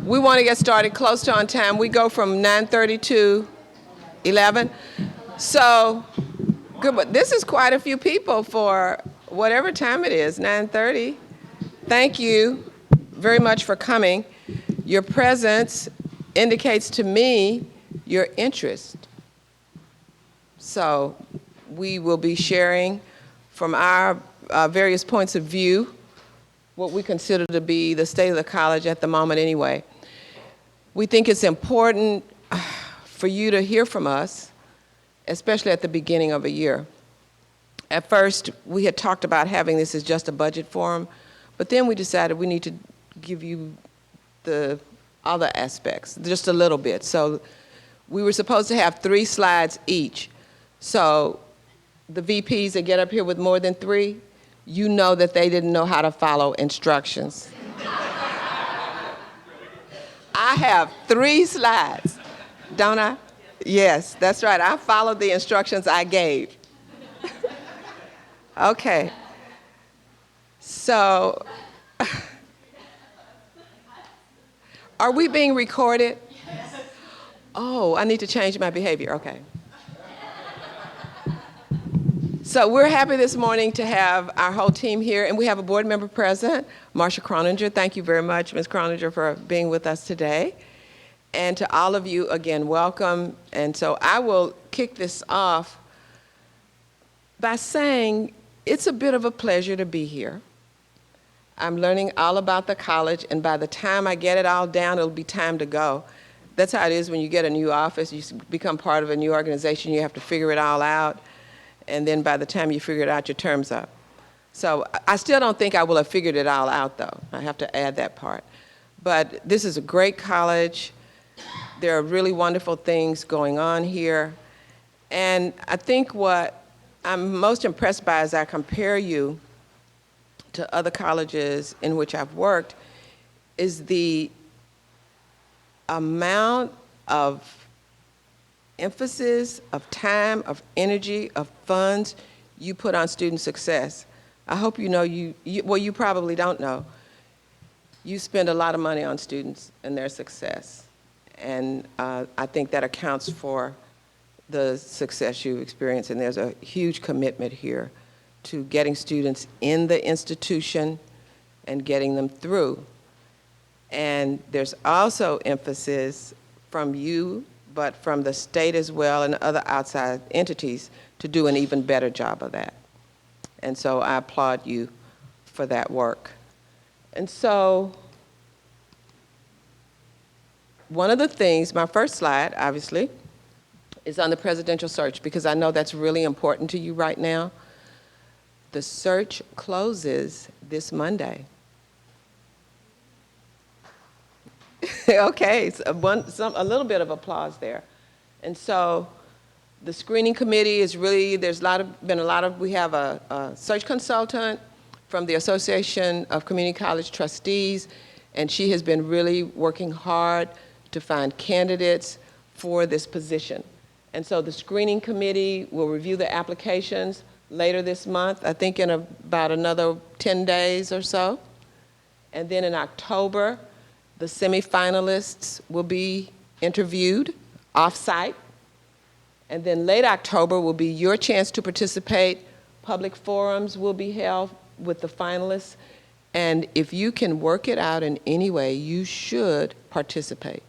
We want to get started close to on time. We go from 9:30 to 11. So, good. But this is quite a few people for whatever time it is, 9:30. Thank you very much for coming. Your presence indicates to me your interest. So, we will be sharing from our various points of view what we consider to be the state of the college at the moment anyway. We think it's important for you to hear from us, especially at the beginning of a year. At first, we had talked about having this as just a budget forum, but then we decided we need to give you the other aspects, just a little bit. So we were supposed to have 3 slides each. So the VPs that get up here with more than 3, you know that they didn't know how to follow instructions. I have 3 slides, don't I? Yes, that's right. I followed the instructions I gave. Okay. So, are we being recorded? Yes. Oh, I need to change my behavior. Okay. So we're happy this morning to have our whole team here, and we have a board member present, Marsha Croninger. Thank you very much, Ms. Croninger, for being with us today. And to all of you, again, welcome. And so I will kick this off by saying it's a bit of a pleasure to be here. I'm learning all about the college, and by the time I get it all down, it'll be time to go. That's how it is when you get a new office. You become part of a new organization. You have to figure it all out. And then by the time you figure it out, your term's up. So I still don't think I will have figured it all out, though. I have to add that part. But this is a great college. There are really wonderful things going on here. And I think what I'm most impressed by as I compare you to other colleges in which I've worked is the amount of emphasis, of time, of energy, of funds you put on student success. I hope you know well, you probably don't know. You spend a lot of money on students and their success. And I think that accounts for the success you experience. And there's a huge commitment here to getting students in the institution and getting them through. And there's also emphasis from you, but from the state as well and other outside entities to do an even better job of that. And so I applaud you for that work. And so one of the things, my first slide, obviously, is on the presidential search, because I know that's really important to you right now. The search closes this Monday. Okay, so a little bit of applause there. And so the screening committee is really, we have a search consultant from the Association of Community College Trustees, and she has been really working hard to find candidates for this position. And so the screening committee will review the applications later this month, I think in about another 10 days or so. And then in October, the semifinalists will be interviewed off-site. And then late October will be your chance to participate. Public forums will be held with the finalists. And if you can work it out in any way, you should participate.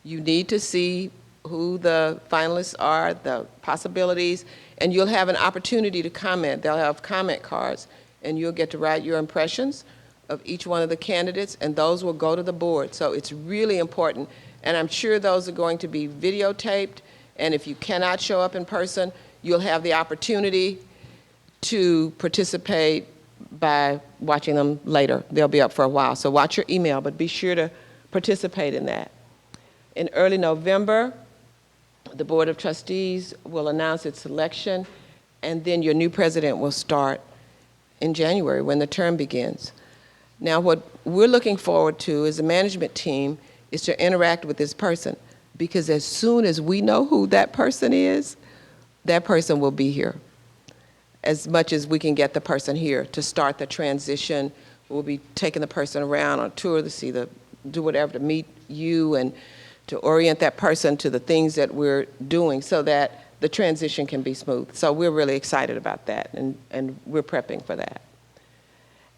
You need to see who the finalists are, the possibilities, and you'll have an opportunity to comment. They'll have comment cards, and you'll get to write your impressions of each one of the candidates, and those will go to the board. So it's really important, and I'm sure those are going to be videotaped, and if you cannot show up in person, you'll have the opportunity to participate by watching them later. They'll be up for a while, so watch your email, but be sure to participate in that. In early November, the Board of Trustees will announce its selection, and then your new president will start in January when the term begins. Now, what we're looking forward to as a management team is to interact with this person, because as soon as we know who that person is, that person will be here. As much as we can get the person here to start the transition, we'll be taking the person around on tour to do whatever, to meet you and to orient that person to the things that we're doing so that the transition can be smooth. So we're really excited about that, and we're prepping for that.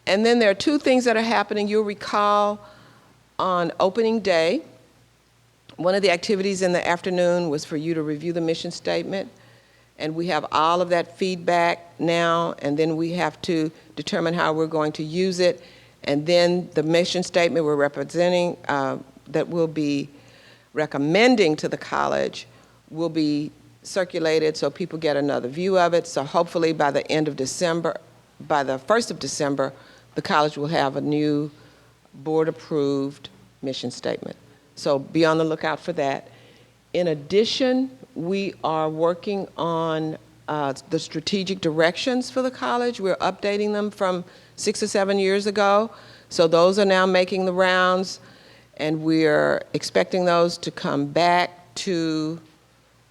And then there are two things that are happening. You'll recall on opening day, one of the activities in the afternoon was for you to review the mission statement, and we have all of that feedback now, and then we have to determine how we're going to use it, and then the mission statement we're representing, that we'll be recommending to the college, will be circulated so people get another view of it. So hopefully by the end of December, by the 1st of December, the college will have a new board-approved mission statement. So be on the lookout for that. In addition, we are working on the strategic directions for the college. We're updating them from 6 or 7 years ago. So those are now making the rounds, and we're expecting those to come back to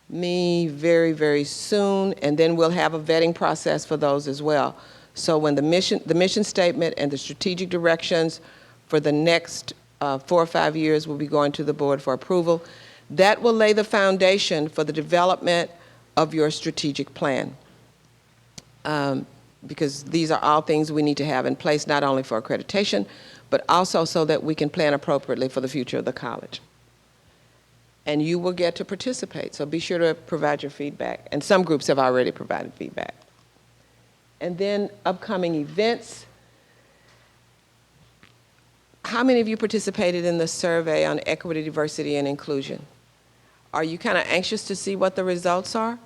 me very, very soon, and then we'll have a vetting process for those as well. So when the mission statement and the strategic directions for the next 4 or 5 years will be going to the board for approval, that will lay the foundation for the development of your strategic plan. Because these are all things we need to have in place, not only for accreditation, but also so that we can plan appropriately for the future of the college. And you will get to participate, so be sure to provide your feedback. And some groups have already provided feedback. And then upcoming events. How many of you participated in the survey on equity, diversity, and inclusion? Are you kind of anxious to see what the results are?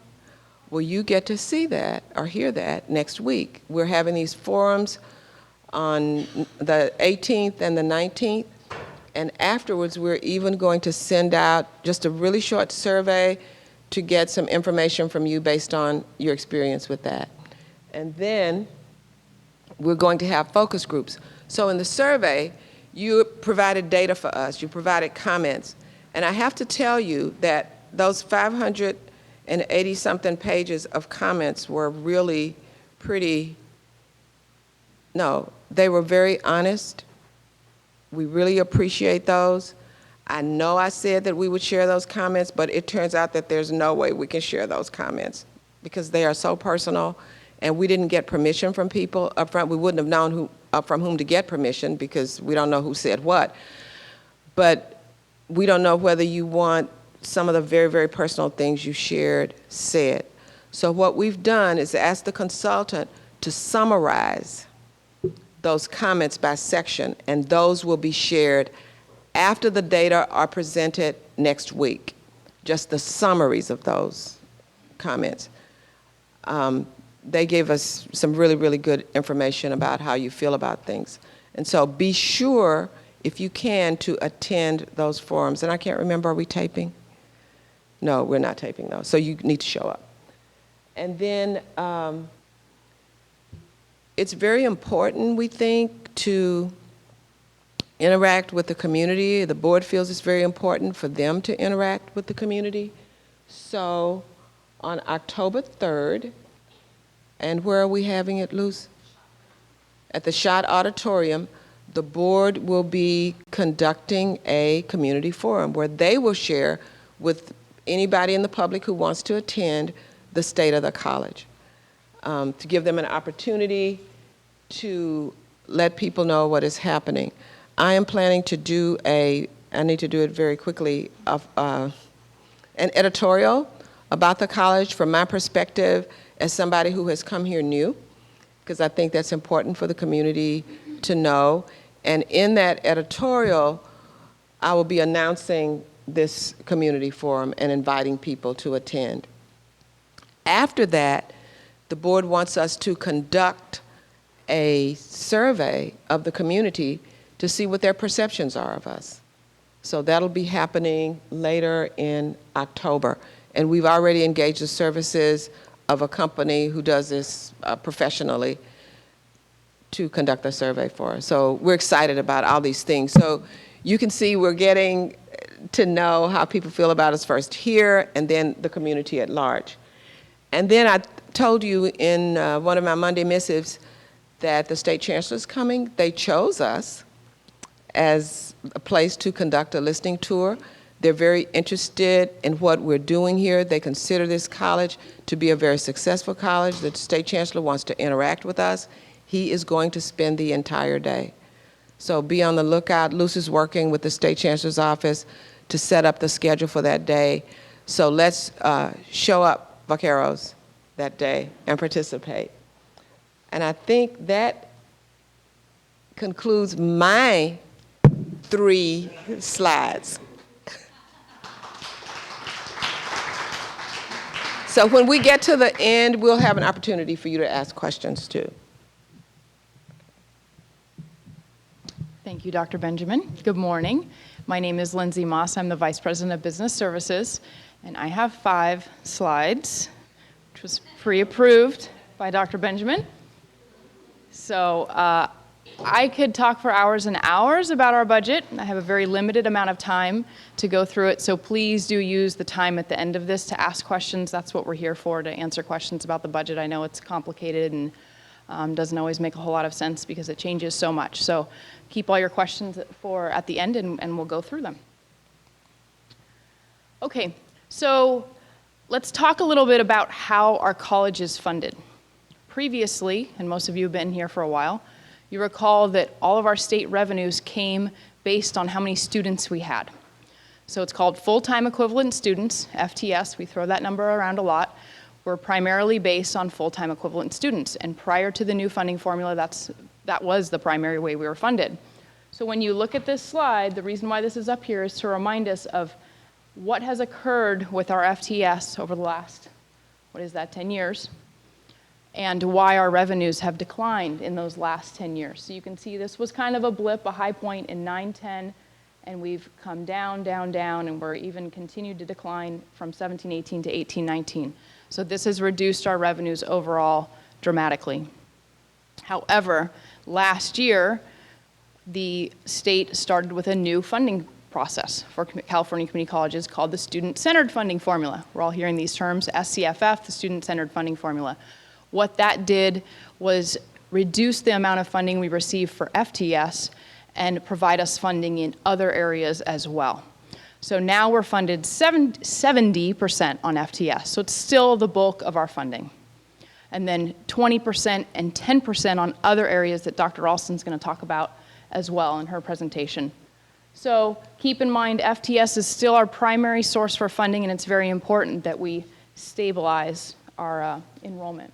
Well, you get to see that or hear that next week. We're having these forums on the 18th and the 19th. And afterwards, we're even going to send out just a really short survey to get some information from you based on your experience with that. And then we're going to have focus groups. So in the survey, you provided data for us, you provided comments. And I have to tell you that those 580-something pages of comments were really pretty, no, they were very honest. We really appreciate those. I know I said that we would share those comments, but it turns out that there's no way we can share those comments because they are so personal, and we didn't get permission from people up front. We wouldn't have known from whom to get permission because we don't know who said what. But we don't know whether you want some of the very, very personal things you shared said. So what we've done is ask the consultant to summarize those comments by section, and those will be shared after the data are presented next week, just the summaries of those comments. They gave us some really, really good information about how you feel about things. And so be sure, if you can, to attend those forums. And I can't remember, are we taping? No, we're not taping those, so you need to show up. And then it's very important, we think, to interact with the community. The board feels it's very important for them to interact with the community. So on October 3rd, and where are we having it, Luz? At the Schott Auditorium, the board will be conducting a community forum where they will share with anybody in the public who wants to attend the state of the college, to give them an opportunity to let people know what is happening. I am planning to do I need to do it very quickly, an editorial about the college from my perspective as somebody who has come here new, because I think that's important for the community to know. And in that editorial, I will be announcing this community forum and inviting people to attend. After that, the board wants us to conduct a survey of the community to see what their perceptions are of us. So that'll be happening later in October. And we've already engaged the services of a company who does this professionally to conduct a survey for us. So we're excited about all these things. So you can see we're getting to know how people feel about us first here and then the community at large. And then I told you in one of my Monday missives that the state chancellor is coming. They chose us as a place to conduct a listening tour. They're very interested in what we're doing here. They consider this college to be a very successful college. The state chancellor wants to interact with us. He is going to spend the entire day. So be on the lookout. Lucy's working with the state chancellor's office to set up the schedule for that day. So let's show up, vaqueros, that day and participate. And I think that concludes my 3 slides. So when we get to the end, we'll have an opportunity for you to ask questions too. Thank you, Dr. Benjamin. Good morning. My name is Lindsay Moss. I'm the Vice President of Business Services, and I have 5 slides, which was pre-approved by Dr. Benjamin. So I could talk for hours and hours about our budget. I have a very limited amount of time to go through it, so please do use the time at the end of this to ask questions. That's what we're here for, to answer questions about the budget. I know it's complicated and doesn't always make a whole lot of sense because it changes so much. So keep all your questions for at the end, and we'll go through them. Okay, so let's talk a little bit about how our college is funded. Previously, and most of you have been here for a while, you recall that all of our state revenues came based on how many students we had. So it's called full-time equivalent students, FTS. We throw that number around a lot. We're primarily based on full-time equivalent students. And prior to the new funding formula, that was the primary way we were funded. So when you look at this slide, the reason why this is up here is to remind us of what has occurred with our FTS over the last, 10 years? And why our revenues have declined in those last 10 years. So you can see this was kind of a blip, a high point in 9-10, and we've come down, down, down, and we're even continued to decline from 17-18 to 18-19. So this has reduced our revenues overall dramatically. However, last year, the state started with a new funding process for California community colleges called the Student-Centered Funding Formula. We're all hearing these terms, SCFF, the Student-Centered Funding Formula. What that did was reduce the amount of funding we receive for FTS and provide us funding in other areas as well. So now we're funded 70% on FTS, so it's still the bulk of our funding. And then 20% and 10% on other areas that Dr. Ralston's going to talk about as well in her presentation. So keep in mind, FTS is still our primary source for funding, and it's very important that we stabilize our enrollment.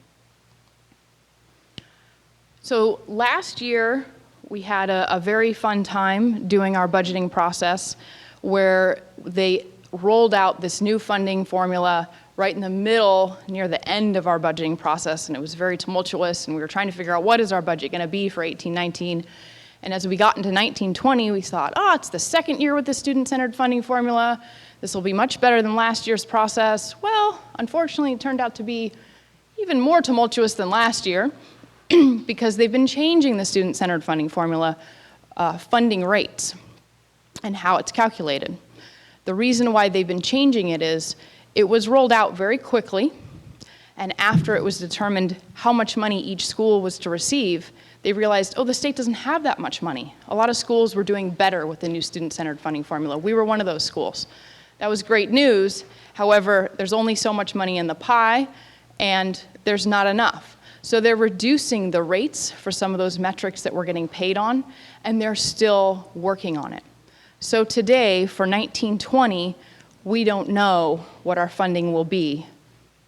So last year, we had a very fun time doing our budgeting process where they rolled out this new funding formula right in the middle, near the end of our budgeting process, and it was very tumultuous, and we were trying to figure out what is our budget going to be for 18-19. And as we got into 19-20, we thought, it's the second year with the student-centered funding formula. This will be much better than last year's process. Well, unfortunately, it turned out to be even more tumultuous than last year, because they've been changing the student-centered funding formula funding rates and how it's calculated. The reason why they've been changing it is it was rolled out very quickly, and after it was determined how much money each school was to receive, they realized, the state doesn't have that much money. A lot of schools were doing better with the new student-centered funding formula. We were one of those schools. That was great news. However, there's only so much money in the pie, and there's not enough. So they're reducing the rates for some of those metrics that we're getting paid on, and they're still working on it. So today, for 19-20, we don't know what our funding will be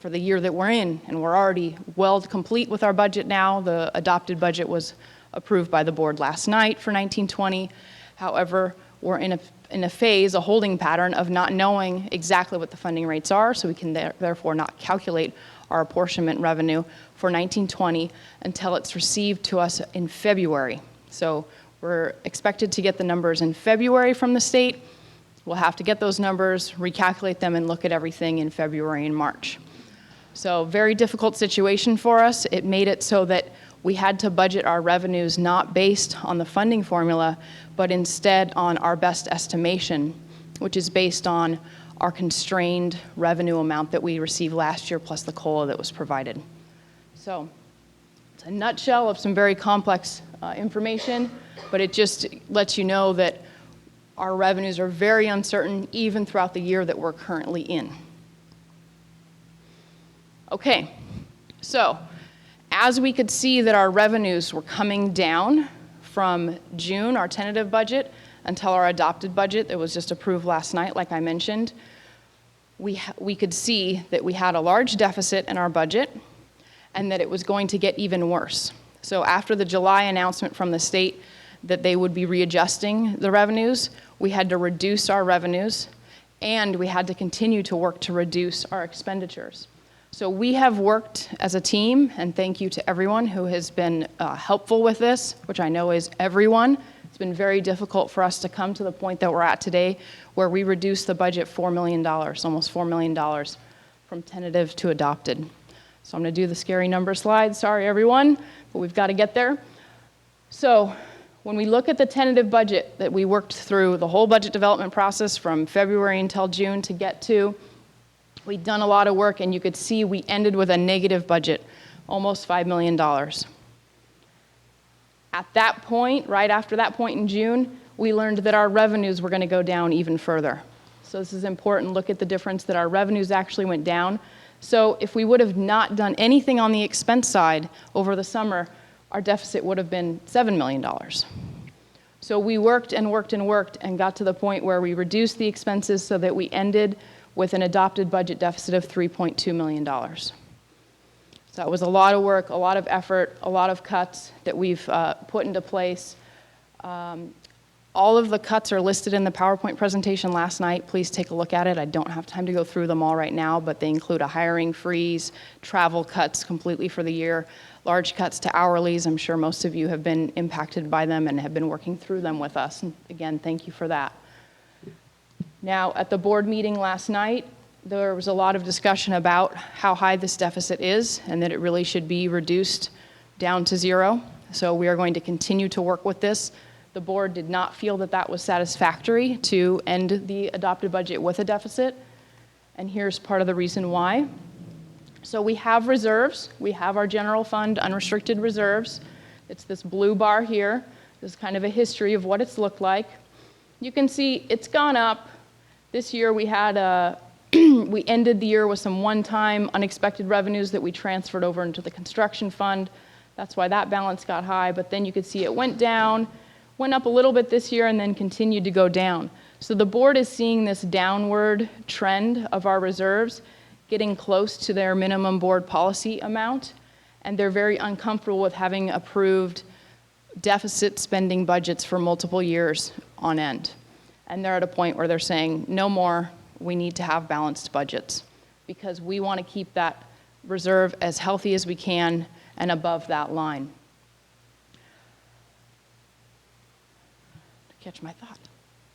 for the year that we're in, and we're already well complete with our budget now. The adopted budget was approved by the board last night for 19-20. However, we're in a phase, a holding pattern of not knowing exactly what the funding rates are, so we can therefore not calculate our apportionment revenue for 19-20 until it's received to us in February. So we're expected to get the numbers in February from the state. We'll have to get those numbers, recalculate them, and look at everything in February and March. So very difficult situation for us. It made it so that we had to budget our revenues not based on the funding formula, but instead on our best estimation, which is based on our constrained revenue amount that we received last year plus the COLA that was provided. So it's a nutshell of some very complex information, but it just lets you know that our revenues are very uncertain even throughout the year that we're currently in. Okay, so as we could see that our revenues were coming down from June, our tentative budget, until our adopted budget that was just approved last night, like I mentioned, we could see that we had a large deficit in our budget and that it was going to get even worse. So after the July announcement from the state that they would be readjusting the revenues, we had to reduce our revenues and we had to continue to work to reduce our expenditures. So we have worked as a team, and thank you to everyone who has been helpful with this, which I know is everyone. It's been very difficult for us to come to the point that we're at today where we reduced the budget $4 million, almost $4 million from tentative to adopted. So I'm going to do the scary number slide. Sorry, everyone, but we've got to get there. So when we look at the tentative budget that we worked through the whole budget development process from February until June to get to, we'd done a lot of work, and you could see we ended with a negative budget, almost $5 million. At that point, right after that point in June, we learned that our revenues were going to go down even further. So this is important. Look at the difference that our revenues actually went down. So if we would have not done anything on the expense side over the summer, our deficit would have been $7 million. So we worked and worked and worked and got to the point where we reduced the expenses so that we ended with an adopted budget deficit of $3.2 million. So it was a lot of work, a lot of effort, a lot of cuts that we've put into place. All of the cuts are listed in the PowerPoint presentation last night. Please take a look at it. I don't have time to go through them all right now, but they include a hiring freeze, travel cuts completely for the year, large cuts to hourlies. I'm sure most of you have been impacted by them and have been working through them with us. And again, thank you for that. Now, at the board meeting last night, there was a lot of discussion about how high this deficit is and that it really should be reduced down to zero. So we are going to continue to work with this. The board did not feel that that was satisfactory to end the adopted budget with a deficit. And here's part of the reason why. So we have reserves. We have our general fund unrestricted reserves. It's this blue bar here. This is kind of a history of what it's looked like. You can see it's gone up. This year we had we ended the year with some one-time unexpected revenues that we transferred over into the construction fund. That's why that balance got high. But then you could see it went down, went up a little bit this year, and then continued to go down. So the board is seeing this downward trend of our reserves getting close to their minimum board policy amount, and they're very uncomfortable with having approved deficit spending budgets for multiple years on end. And they're at a point where they're saying, no more, we need to have balanced budgets because we want to keep that reserve as healthy as we can and above that line. To catch my thought.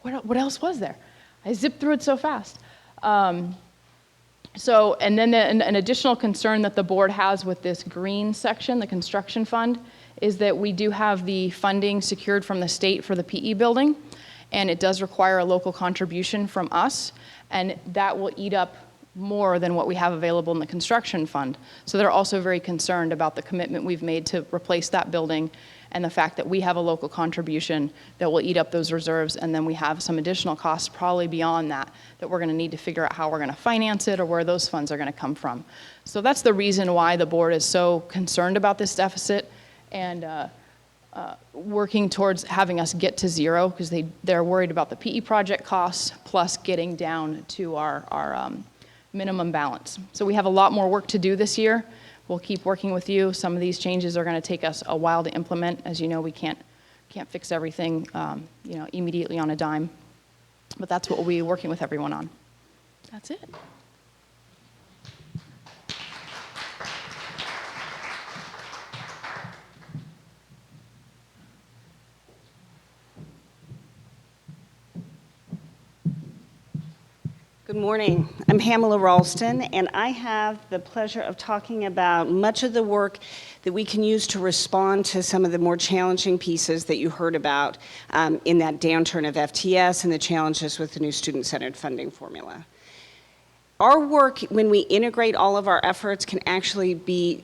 What else was there? I zipped through it so fast. And then an additional concern that the board has with this green section, the construction fund, is that we do have the funding secured from the state for the PE building, and it does require a local contribution from us, and that will eat up more than what we have available in the construction fund. So they're also very concerned about the commitment we've made to replace that building and the fact that we have a local contribution that will eat up those reserves, and then we have some additional costs probably beyond that we're going to need to figure out how we're going to finance it or where those funds are going to come from. So that's the reason why the board is so concerned about this deficit and working towards having us get to zero, because they're worried about the PE project costs plus getting down to our minimum balance. So we have a lot more work to do this year. We'll keep working with you. Some of these changes are going to take us a while to implement. As you know, we can't fix everything immediately on a dime. But that's what we'll be working with everyone on. That's it. Good morning. I'm Pamela Ralston, and I have the pleasure of talking about much of the work that we can use to respond to some of the more challenging pieces that you heard about in that downturn of FTS and the challenges with the new student-centered funding formula. Our work, when we integrate all of our efforts, can actually be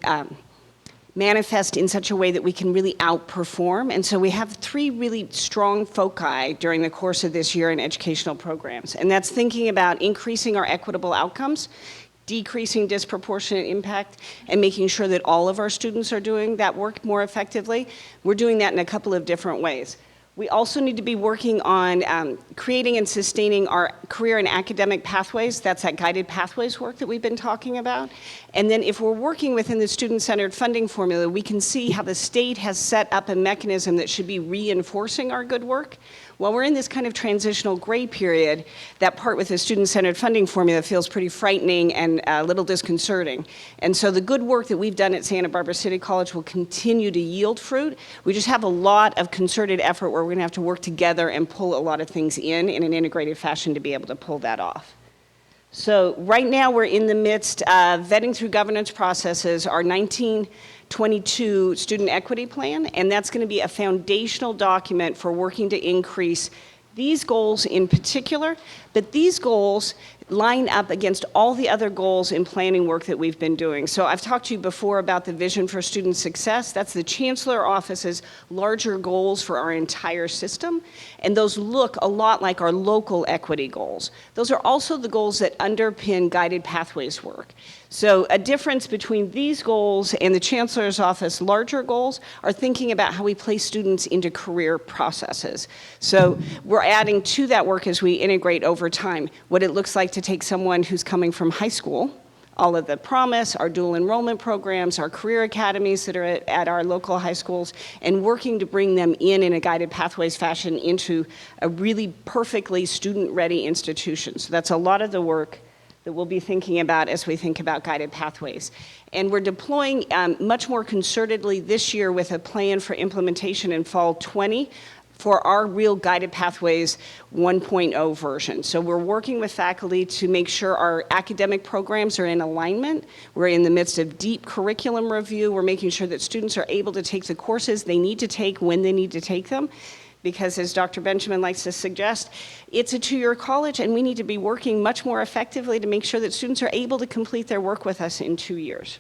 manifest in such a way that we can really outperform. And so we have 3 really strong foci during the course of this year in educational programs. And that's thinking about increasing our equitable outcomes, decreasing disproportionate impact, and making sure that all of our students are doing that work more effectively. We're doing that in a couple of different ways. We also need to be working on creating and sustaining our career and academic pathways. That's that guided pathways work that we've been talking about. And then if we're working within the student-centered funding formula, we can see how the state has set up a mechanism that should be reinforcing our good work. While we're in this kind of transitional gray period, that part with the student-centered funding formula feels pretty frightening and a little disconcerting. And so the good work that we've done at Santa Barbara City College will continue to yield fruit. We just have a lot of concerted effort where we're gonna have to work together and pull a lot of things in an integrated fashion to be able to pull that off. So right now we're in the midst of vetting through governance processes our 1922 student equity plan, and that's going to be a foundational document for working to increase these goals in particular, but these goals line up against all the other goals in planning work that we've been doing. So I've talked to you before about the Vision for Student Success. That's the Chancellor Office's larger goals for our entire system, and those look a lot like our local equity goals. Those are also the goals that underpin guided pathways work. So a difference between these goals and the Chancellor's Office larger goals are thinking about how we place students into career processes. So we're adding to that work as we integrate over time what it looks like to take someone who's coming from high school, all of the Promise, our dual enrollment programs, our career academies that are at our local high schools, and working to bring them in a guided pathways fashion into a really perfectly student-ready institution. So that's a lot of the work that we'll be thinking about as we think about guided pathways. And we're deploying much more concertedly this year with a plan for implementation in fall 20 for our real guided pathways 1.0 version. So we're working with faculty to make sure our academic programs are in alignment. We're in the midst of deep curriculum review. We're making sure that students are able to take the courses they need to take when they need to take them. Because as Dr. Benjamin likes to suggest, it's a 2-year college and we need to be working much more effectively to make sure that students are able to complete their work with us in 2 years.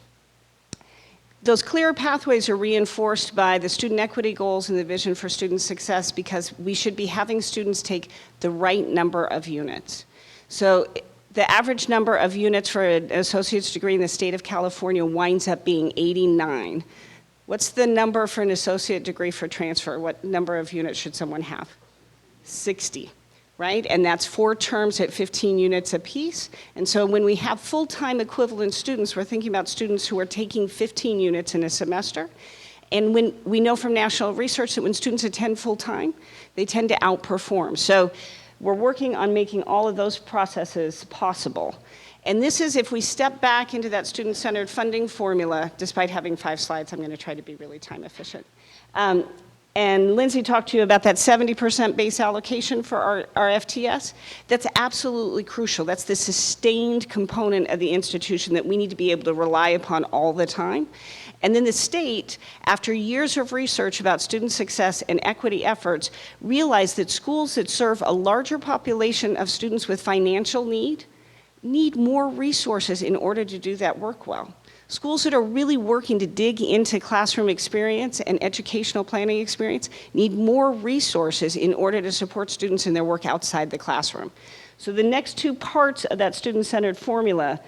Those clear pathways are reinforced by the student equity goals and the Vision for Student Success because we should be having students take the right number of units. So the average number of units for an associate's degree in the state of California winds up being 89. What's the number for an associate degree for transfer? What number of units should someone have? 60, right? And that's 4 terms at 15 units apiece. And so when we have full-time equivalent students, we're thinking about students who are taking 15 units in a semester. And when we know from national research that when students attend full-time, they tend to outperform. So we're working on making all of those processes possible. And this is if we step back into that student-centered funding formula, despite having 5 slides, I'm going to try to be really time efficient. And Lindsay talked to you about that 70% base allocation for our FTS. That's absolutely crucial. That's the sustained component of the institution that we need to be able to rely upon all the time. And then the state, after years of research about student success and equity efforts, realized that schools that serve a larger population of students with financial need more resources in order to do that work well. Schools that are really working to dig into classroom experience and educational planning experience need more resources in order to support students in their work outside the classroom. So the next 2 parts of that student-centered formula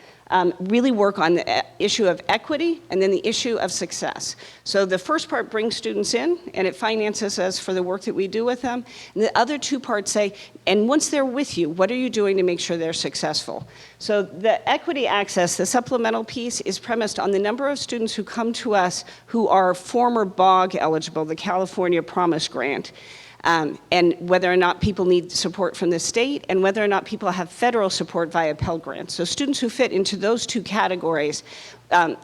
really work on the issue of equity and then the issue of success. So the first part brings students in and it finances us for the work that we do with them. And the other 2 parts say, and once they're with you, what are you doing to make sure they're successful? So the equity access, the supplemental piece, is premised on the number of students who come to us who are former BOG eligible, the California Promise Grant. And whether or not people need support from the state and whether or not people have federal support via Pell Grants. So students who fit into those 2 categories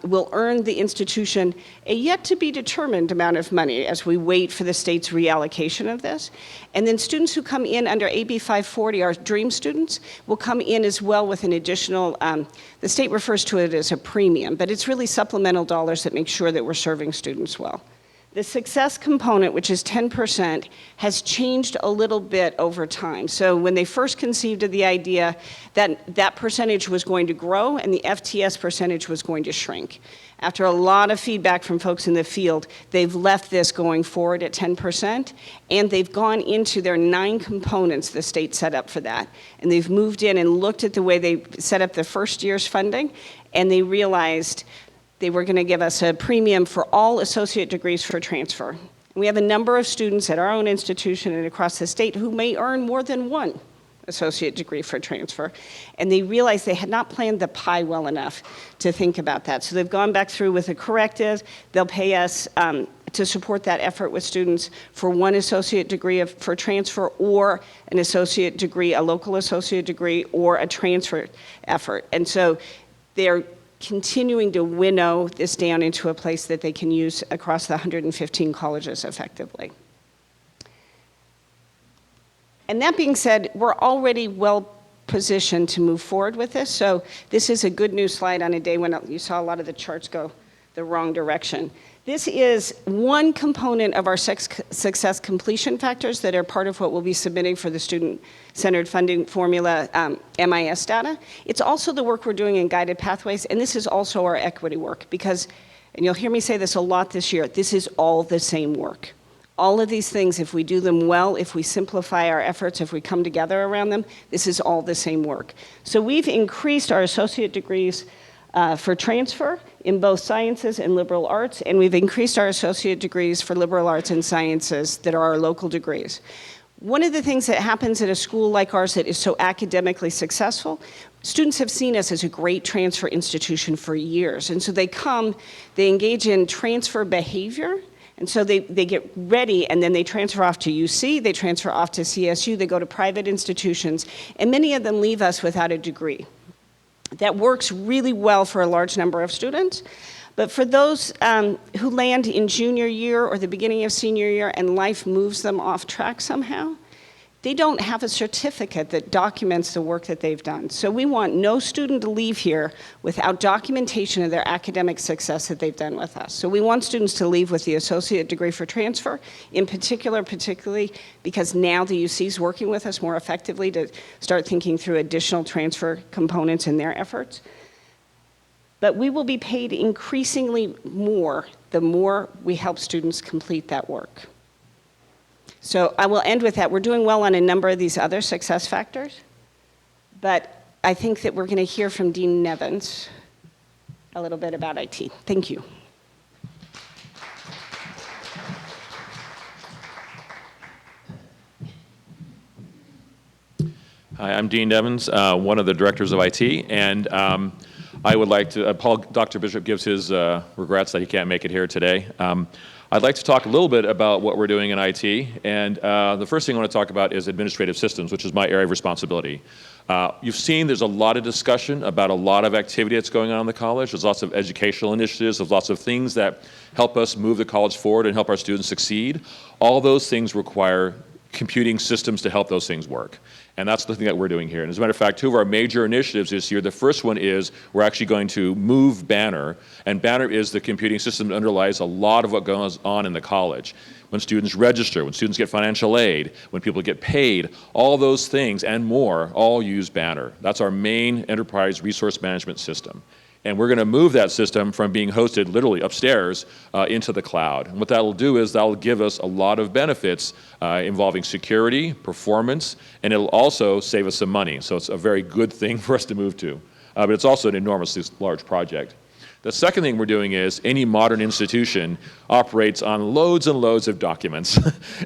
will earn the institution a yet-to-be-determined amount of money as we wait for the state's reallocation of this. And then students who come in under AB 540, our DREAM students, will come in as well with an additional, the state refers to it as a premium, but it's really supplemental dollars that make sure that we're serving students well. The success component, which is 10%, has changed a little bit over time. So when they first conceived of the idea, that percentage was going to grow and the FTS percentage was going to shrink. After a lot of feedback from folks in the field, they've left this going forward at 10%, and they've gone into their 9 components the state set up for that. And they've moved in and looked at the way they set up the first year's funding, and they realized they were going to give us a premium for all associate degrees for transfer. And we have a number of students at our own institution and across the state who may earn more than one associate degree for transfer, and they realized they had not planned the pie well enough to think about that. So they've gone back through with a corrective. They'll pay us to support that effort with students for one associate degree for transfer, or an associate degree, a local associate degree, or a transfer effort. And so they're continuing to winnow this down into a place that they can use across the 115 colleges effectively. And that being said, we're already well positioned to move forward with this. So this is a good news slide on a day when you saw a lot of the charts go the wrong direction. This is one component of our success completion factors that are part of what we'll be submitting for the student-centered funding formula MIS data. It's also the work we're doing in guided pathways, and this is also our equity work because, and you'll hear me say this a lot this year, this is all the same work. All of these things, if we do them well, if we simplify our efforts, if we come together around them, this is all the same work. So we've increased our associate degrees for transfer in both sciences and liberal arts, and we've increased our associate degrees for liberal arts and sciences that are our local degrees. One of the things that happens at a school like ours that is so academically successful, students have seen us as a great transfer institution for years, and so they come, they engage in transfer behavior, and so they get ready, and then they transfer off to UC, they transfer off to CSU, they go to private institutions, and many of them leave us without a degree. That works really well for a large number of students, but for those who land in junior year or the beginning of senior year and life moves them off track somehow, they don't have a certificate that documents the work that they've done. So we want no student to leave here without documentation of their academic success that they've done with us. So we want students to leave with the associate degree for transfer, in particularly because now the UC is working with us more effectively to start thinking through additional transfer components in their efforts. But we will be paid increasingly more the more we help students complete that work. So I will end with that. We're doing well on a number of these other success factors, but I think that we're going to hear from Dean Nevins a little bit about IT. Thank you. Hi, I'm Dean Nevins, one of the directors of IT, and I would like to, Dr. Bishop gives his regrets that he can't make it here today. I'd like to talk a little bit about what we're doing in IT, and the first thing I want to talk about is administrative systems, which is my area of responsibility. You've seen there's a lot of discussion about a lot of activity that's going on in the college. There's lots of educational initiatives, there's lots of things that help us move the college forward and help our students succeed. All those things require computing systems to help those things work. And that's the thing that we're doing here. And as a matter of fact, 2 of our major initiatives this year, the first one is we're actually going to move Banner, and Banner is the computing system that underlies a lot of what goes on in the college. When students register, when students get financial aid, when people get paid, all those things and more all use Banner. That's our main enterprise resource management system. And we're going to move that system from being hosted literally upstairs into the cloud. And what that will do is that will give us a lot of benefits involving security, performance, and it'll also save us some money. So it's a very good thing for us to move to. But it's also an enormously large project. The second thing we're doing is any modern institution operates on loads and loads of documents.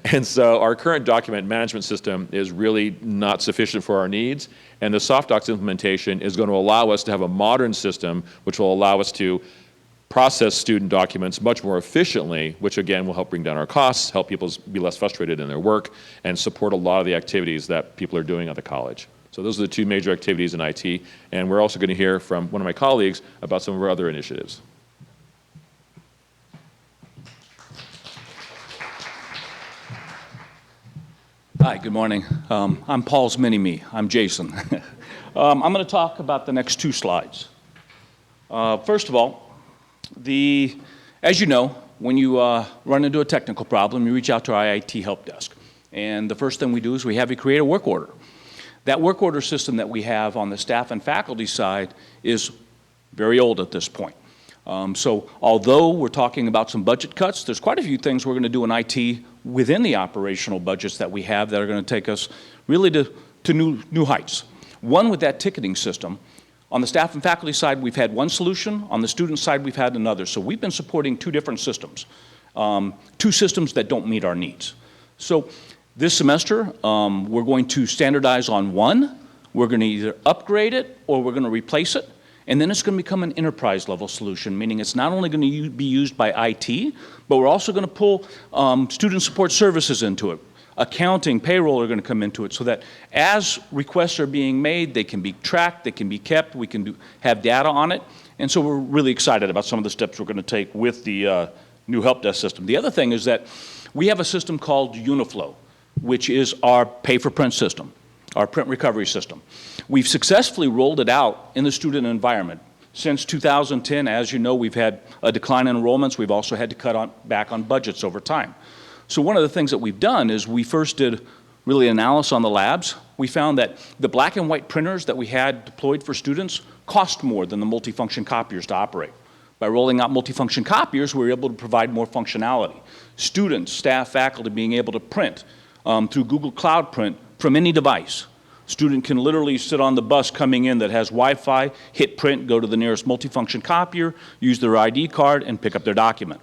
And so our current document management system is really not sufficient for our needs. And the SoftDocs implementation is going to allow us to have a modern system which will allow us to process student documents much more efficiently, which again will help bring down our costs, help people be less frustrated in their work, and support a lot of the activities that people are doing at the college. So those are the 2 major activities in IT, and we're also going to hear from one of my colleagues about some of our other initiatives. Hi, good morning. I'm Paul's Mini-Me. I'm Jason. I'm going to talk about the next 2 slides. First of all, as you know, when you run into a technical problem, you reach out to our IIT help desk. And the first thing we do is we have you create a work order. That work order system that we have on the staff and faculty side is very old at this point. So although we're talking about some budget cuts, there's quite a few things we're going to do in IT within the operational budgets that we have that are going to take us really to new heights. One, with that ticketing system. On the staff and faculty side, we've had one solution. On the student side, we've had another. So we've been supporting two different systems, two systems that don't meet our needs. So this semester, we're going to standardize on one. We're going to either upgrade it or we're going to replace it. And then it's going to become an enterprise level solution, meaning it's not only going to be used by IT, but we're also going to pull student support services into it. Accounting, payroll are going to come into it so that as requests are being made, they can be tracked, they can be kept, we can have data on it. And so we're really excited about some of the steps we're going to take with the new help desk system. The other thing is that we have a system called Uniflow, which is our pay-for-print system, our print recovery system. We've successfully rolled it out in the student environment. Since 2010, as you know, we've had a decline in enrollments. We've also had to cut back on budgets over time. So one of the things that we've done is we first did really analysis on the labs. We found that the black and white printers that we had deployed for students cost more than the multifunction copiers to operate. By rolling out multifunction copiers, we were able to provide more functionality. Students, staff, faculty being able to print through Google Cloud Print from any device. Student can literally sit on the bus coming in that has Wi-Fi, hit print, go to the nearest multifunction copier, use their ID card, and pick up their document.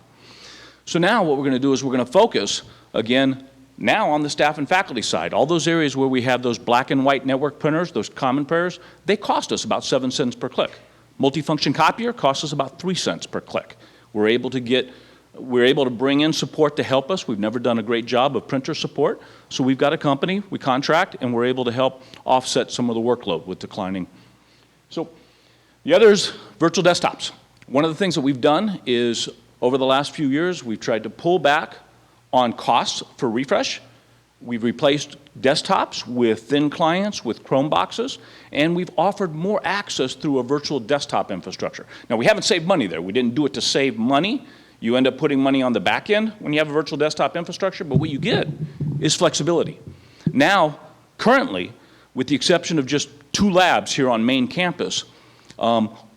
So now what we're going to do is we're going to focus, again, now on the staff and faculty side. All those areas where we have those black and white network printers, those common printers, they cost us about 7 cents per click. Multifunction copier costs us about 3 cents per click. We're able to bring in support to help us. We've never done a great job of printer support. So we've got a company, we contract, and we're able to help offset some of the workload with declining. So the other is virtual desktops. One of the things that we've done is over the last few years, we've tried to pull back on costs for refresh. We've replaced desktops with thin clients, with Chromeboxes, and we've offered more access through a virtual desktop infrastructure. Now, we haven't saved money there. We didn't do it to save money. You end up putting money on the back end when you have a virtual desktop infrastructure, but what you get is flexibility. Now, currently, with the exception of just 2 labs here on main campus,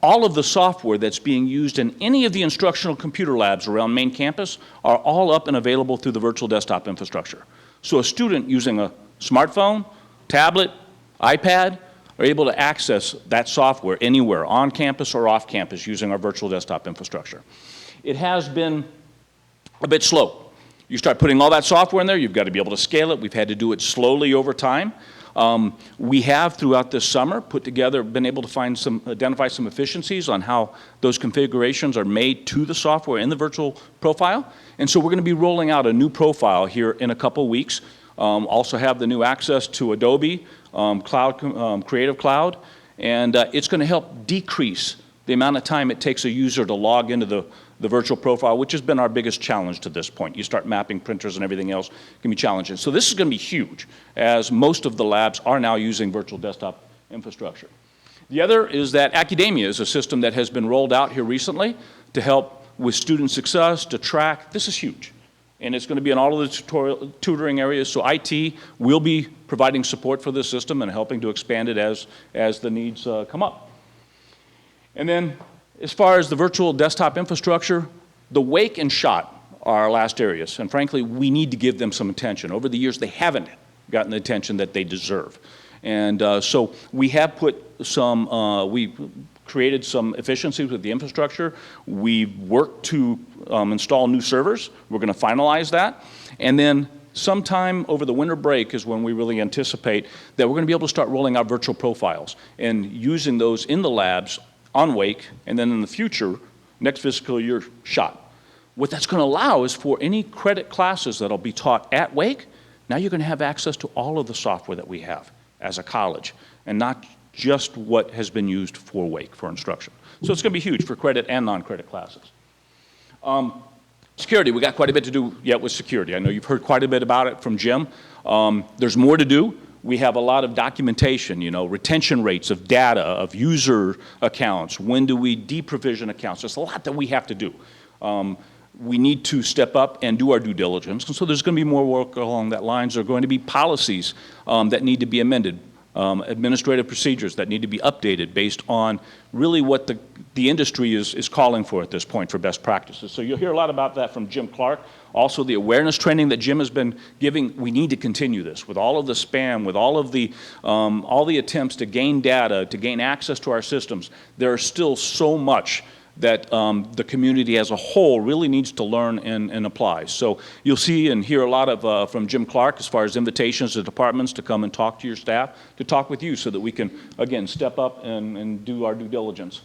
all of the software that's being used in any of the instructional computer labs around main campus are all up and available through the virtual desktop infrastructure. So a student using a smartphone, tablet, iPad are able to access that software anywhere, on campus or off campus, using our virtual desktop infrastructure. It has been a bit slow. You start putting all that software in there, you've got to be able to scale it. We've had to do it slowly over time. We have, throughout this summer, been able to identify some efficiencies on how those configurations are made to the software in the virtual profile. And so we're going to be rolling out a new profile here in a couple weeks. Also have the new access to Adobe Creative Cloud. And it's going to help decrease the amount of time it takes a user to log into the virtual profile, which has been our biggest challenge to this point. You start mapping printers and everything else, it can be challenging. So this is going to be huge, as most of the labs are now using virtual desktop infrastructure. The other is that Academia is a system that has been rolled out here recently to help with student success, to track. This is huge. And it's going to be in all of the tutoring areas. So IT will be providing support for this system and helping to expand it as the needs come up. And then, as far as the virtual desktop infrastructure, the Wake and SHOT are our last areas, and frankly, we need to give them some attention. Over the years, they haven't gotten the attention that they deserve. And so we have we created some efficiencies with the infrastructure. We've worked to install new servers. We're going to finalize that. And then sometime over the winter break is when we really anticipate that we're going to be able to start rolling out virtual profiles and using those in the labs on Wake, and then in the future, next fiscal year, SHOT. What that's going to allow is for any credit classes that'll be taught at Wake, now you're going to have access to all of the software that we have as a college, and not just what has been used for Wake for instruction. So it's going to be huge for credit and non-credit classes. Security, we got quite a bit to do yet with security. I know you've heard quite a bit about it from Jim. There's more to do. We have a lot of documentation, retention rates of data, of user accounts. When do we deprovision accounts? There's a lot that we have to do. we need to step up and do our due diligence. And so there's going to be more work along that lines. There are going to be policies that need to be amended, administrative procedures that need to be updated based on really what the industry is calling for at this point for best practices. So you'll hear a lot about that from Jim Clark. Also, the awareness training that Jim has been giving, we need to continue this. With all of the spam, with all the attempts to gain data, to gain access to our systems, there is still so much that the community as a whole really needs to learn and apply. So you'll see and hear a lot of from Jim Clark as far as invitations to departments to come and talk to your staff, to talk with you so that we can, again, step up and do our due diligence.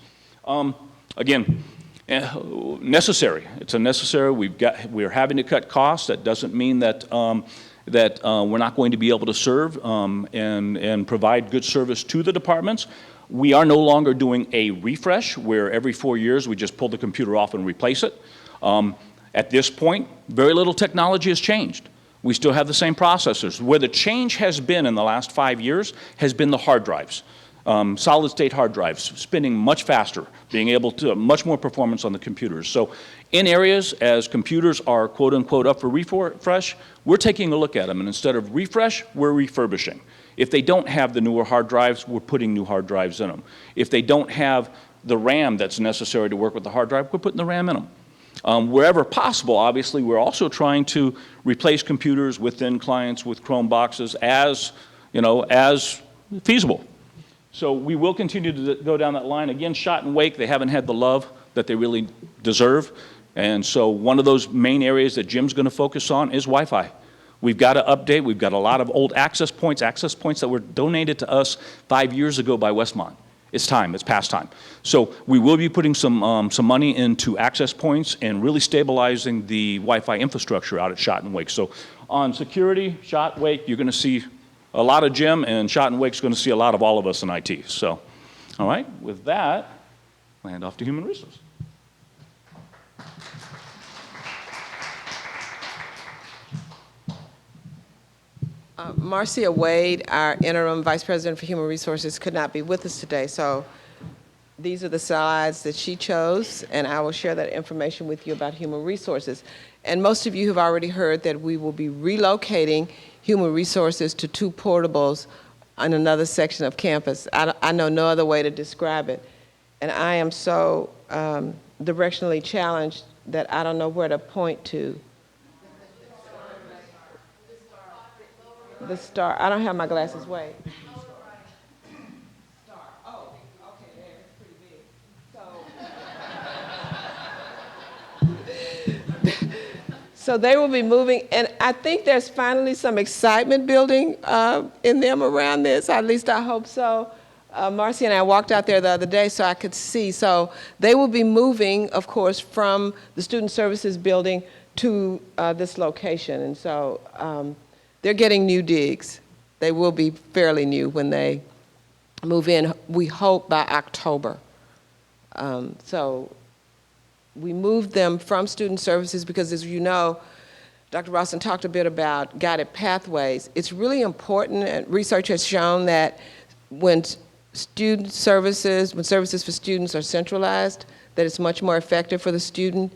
Again, necessary. It's a necessary. We're having to cut costs. That doesn't mean that we're not going to be able to serve and provide good service to the departments. We are no longer doing a refresh where every 4 years we just pull the computer off and replace it. At this point, very little technology has changed. We still have the same processors. Where the change has been in the last 5 years has been the hard drives. Solid state hard drives, spinning much faster, being able to much more performance on the computers. So in areas as computers are quote unquote up for refresh, we're taking a look at them, and instead of refresh, we're refurbishing. If they don't have the newer hard drives, we're putting new hard drives in them. If they don't have the RAM that's necessary to work with the hard drive, we're putting the RAM in them. Wherever possible, obviously, we're also trying to replace computers within clients with Chrome boxes as feasible. So we will continue to go down that line. Again, Shot and Wake, they haven't had the love that they really deserve. And so one of those main areas that Jim's going to focus on is Wi-Fi. We've got to update. We've got a lot of old access points that were donated to us 5 years ago by Westmont. It's time. It's past time. So we will be putting some money into access points and really stabilizing the Wi-Fi infrastructure out at Shot and Wake. So on security, Shot, Wake, you're going to see a lot of Jim, and Shot and Wake's going to see a lot of all of us in IT. So, all right, with that, I'll hand off to Human Resources. Marcia Wade, our interim vice president for human resources, could not be with us today. So these are the slides that she chose, and I will share that information with you about human resources. And most of you have already heard that we will be relocating human resources to 2 portables on another section of campus. I know no other way to describe it. And I am so directionally challenged that I don't know where to point to. The star. I don't have my glasses. Wait. Star. Oh, okay, there. It's pretty big. So they will be moving, and I think there's finally some excitement building in them around this. At least I hope so. Marcy and I walked out there the other day so I could see. So they will be moving, of course, from the Student Services building to this location, and so they're getting new digs. They will be fairly new when they move in, we hope by October. So we moved them from Student Services because, as you know, Dr. Ralston talked a bit about guided pathways. It's really important, and research has shown that when services for students are centralized, that it's much more effective for the student.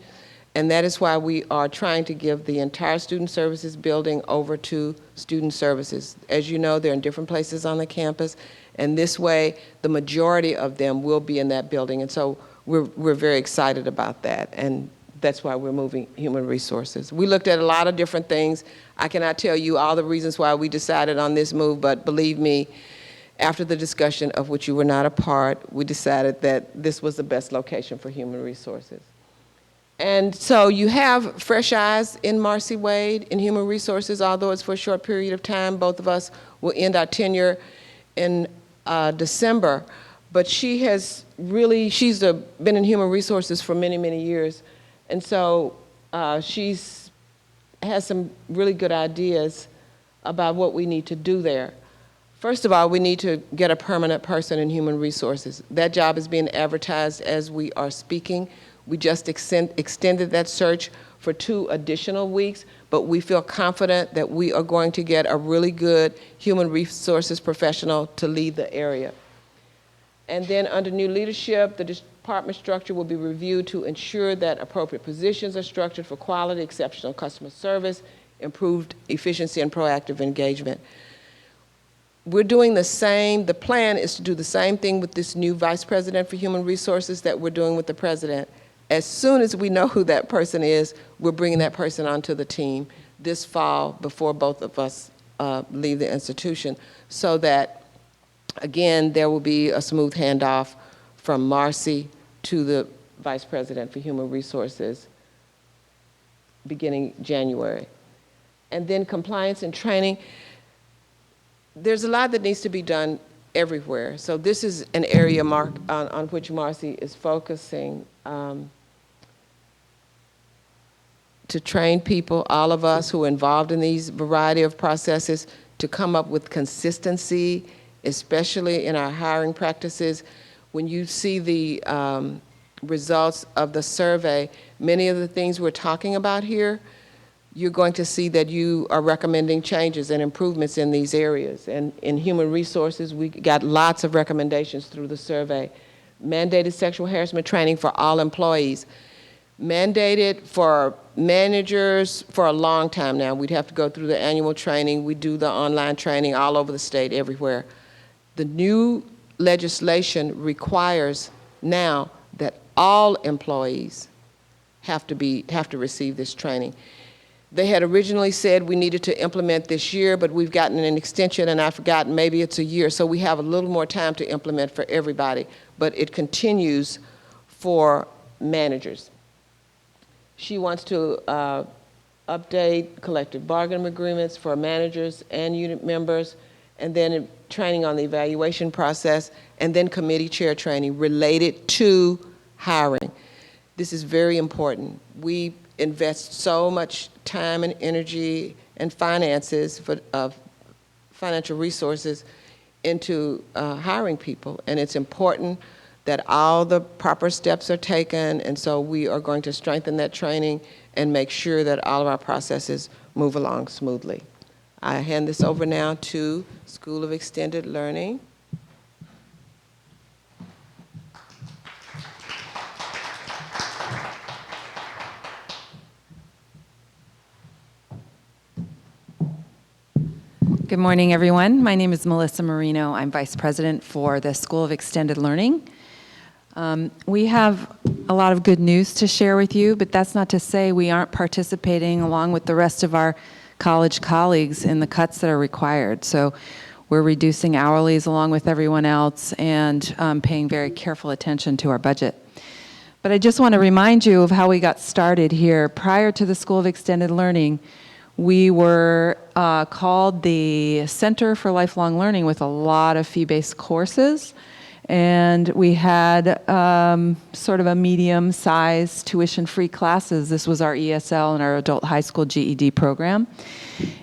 And that is why we are trying to give the entire Student Services building over to Student Services. As you know, they're in different places on the campus, and this way, the majority of them will be in that building. And so we're very excited about that, and that's why we're moving Human Resources. We looked at a lot of different things. I cannot tell you all the reasons why we decided on this move, but believe me, after the discussion of which you were not a part, we decided that this was the best location for Human Resources. And so you have fresh eyes in Marcy Wade in Human Resources, although it's for a short period of time. Both of us will end our tenure in December. But she's been in Human Resources for many, many years. And so has some really good ideas about what we need to do there. First of all, we need to get a permanent person in Human Resources. That job is being advertised as we are speaking. We just extended that search for 2 additional weeks, but we feel confident that we are going to get a really good human resources professional to lead the area. And then under new leadership, department structure will be reviewed to ensure that appropriate positions are structured for quality, exceptional customer service, improved efficiency, and proactive engagement. We're doing the same, the plan is to do the same thing with this new Vice President for Human Resources that we're doing with the President. As soon as we know who that person is, we're bringing that person onto the team this fall before both of us leave the institution, so that, again, there will be a smooth handoff from Marcy to the Vice President for Human Resources beginning January. And then compliance and training. There's a lot that needs to be done everywhere. So this is an area on which Marcy is focusing to train people, all of us who are involved in these variety of processes, to come up with consistency, especially in our hiring practices. When you see the results of the survey, many of the things we're talking about here, you're going to see that you are recommending changes and improvements in these areas. And in human resources, we got lots of recommendations through the survey. Mandated sexual harassment training for all employees. Mandated for managers for a long time now. We'd have to go through the annual training. We do the online training all over the state, everywhere. The new legislation requires now that all employees have to receive this training. They had originally said we needed to implement this year, but we've gotten an extension, and I've forgotten, maybe it's a year, so we have a little more time to implement for everybody, but it continues for managers. She wants to update collective bargaining agreements for managers and unit members, and then training on the evaluation process, and then committee chair training related to hiring. This is very important. We invest so much time and energy and finances of financial resources into hiring people, and it's important that all the proper steps are taken, and so we are going to strengthen that training and make sure that all of our processes move along smoothly. I hand this over now to School of Extended Learning. Good morning, everyone. My name is Melissa Marino. I'm Vice President for the School of Extended Learning. We have a lot of good news to share with you, but that's not to say we aren't participating along with the rest of our college colleagues in the cuts that are required. So we're reducing hourlies along with everyone else and paying very careful attention to our budget. But I just want to remind you of how we got started here. Prior to the School of Extended Learning, we were called the Center for Lifelong Learning with a lot of fee-based courses. And we had sort of a medium-sized tuition-free classes. This was our ESL and our adult high school GED program.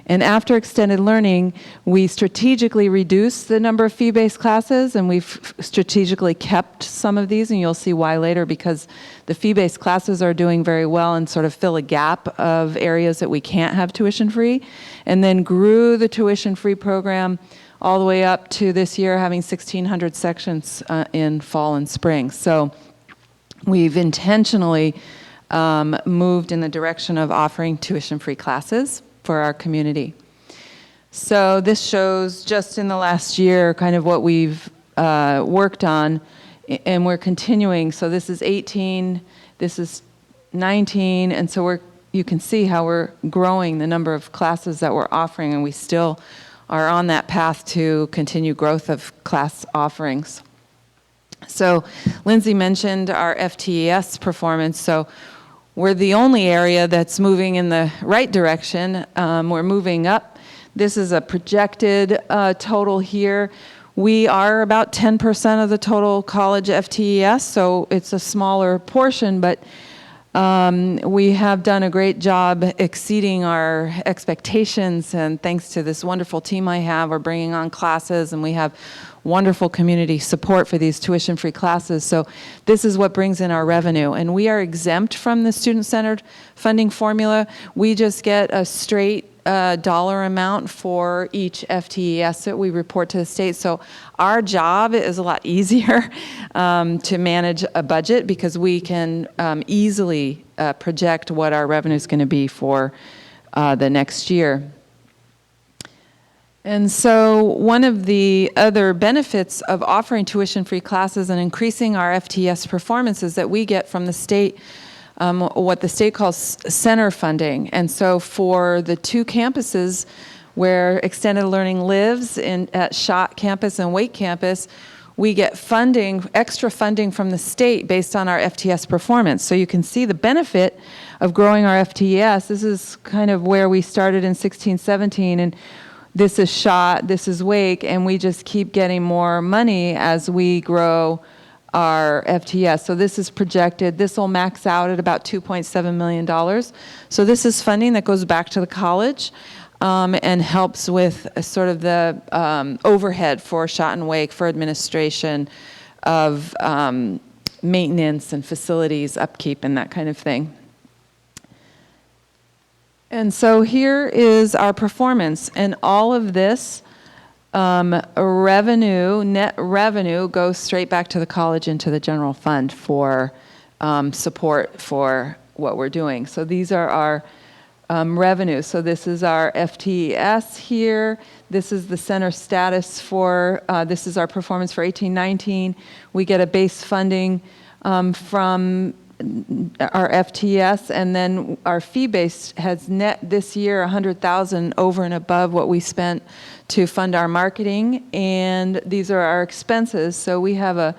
And after extended learning, we strategically reduced the number of fee-based classes, and we've strategically kept some of these, and you'll see why later, because the fee-based classes are doing very well and sort of fill a gap of areas that we can't have tuition-free, and then grew the tuition-free program all the way up to this year having 1,600 sections in fall and spring. So we've intentionally moved in the direction of offering tuition-free classes for our community. So this shows just in the last year kind of what we've worked on, and we're continuing. So this is 18, this is 19, and so you can see how we're growing the number of classes that we're offering, and we still are on that path to continue growth of class offerings. So Lindsay mentioned our FTES performance. So we're the only area that's moving in the right direction. We're moving up. This is a projected total here. We are about 10% of the total college FTES, so it's a smaller portion, but we have done a great job exceeding our expectations, and thanks to this wonderful team I have, we're bringing on classes, and we have wonderful community support for these tuition-free classes. So this is what brings in our revenue, and we are exempt from the student-centered funding formula. We just get a straight dollar amount for each FTES that we report to the state. So our job is a lot easier to manage a budget because we can easily project what our revenue is going to be for the next year. And so one of the other benefits of offering tuition-free classes and increasing our FTES performance is that we get from the state what the state calls center funding. And so for the two campuses where Extended Learning lives at Schott campus and Wake campus, we get funding, extra funding from the state based on our FTS performance. So you can see the benefit of growing our FTES. This is kind of where we started in 16-17, and this is Schott, this is Wake, and we just keep getting more money as we grow our FTS. So this is projected, this will max out at about $2.7 million. So this is funding that goes back to the college and helps with sort of the overhead for Schott and Wake for administration of maintenance and facilities upkeep and that kind of thing. And so here is our performance, and all of this revenue, net revenue, goes straight back to the college into the general fund for support for what we're doing. So these are our revenue. So this is our FTES here. This is the center status for, this is our performance for 18-19. We get a base funding from our FTS, and then our fee-based has net this year $100,000 over and above what we spent to fund our marketing, and these are our expenses. So we have a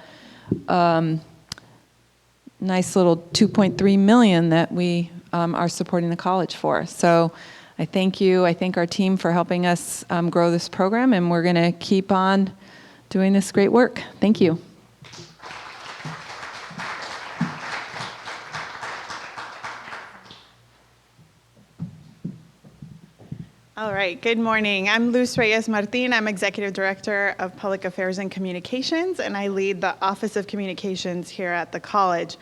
nice little $2.3 million that we are supporting the college for. So I thank you. I thank our team for helping us grow this program, and we're going to keep on doing this great work. Thank you. All right, good morning. I'm Luz Reyes Martin. I'm Executive Director of Public Affairs and Communications, and I lead the Office of Communications here at the college.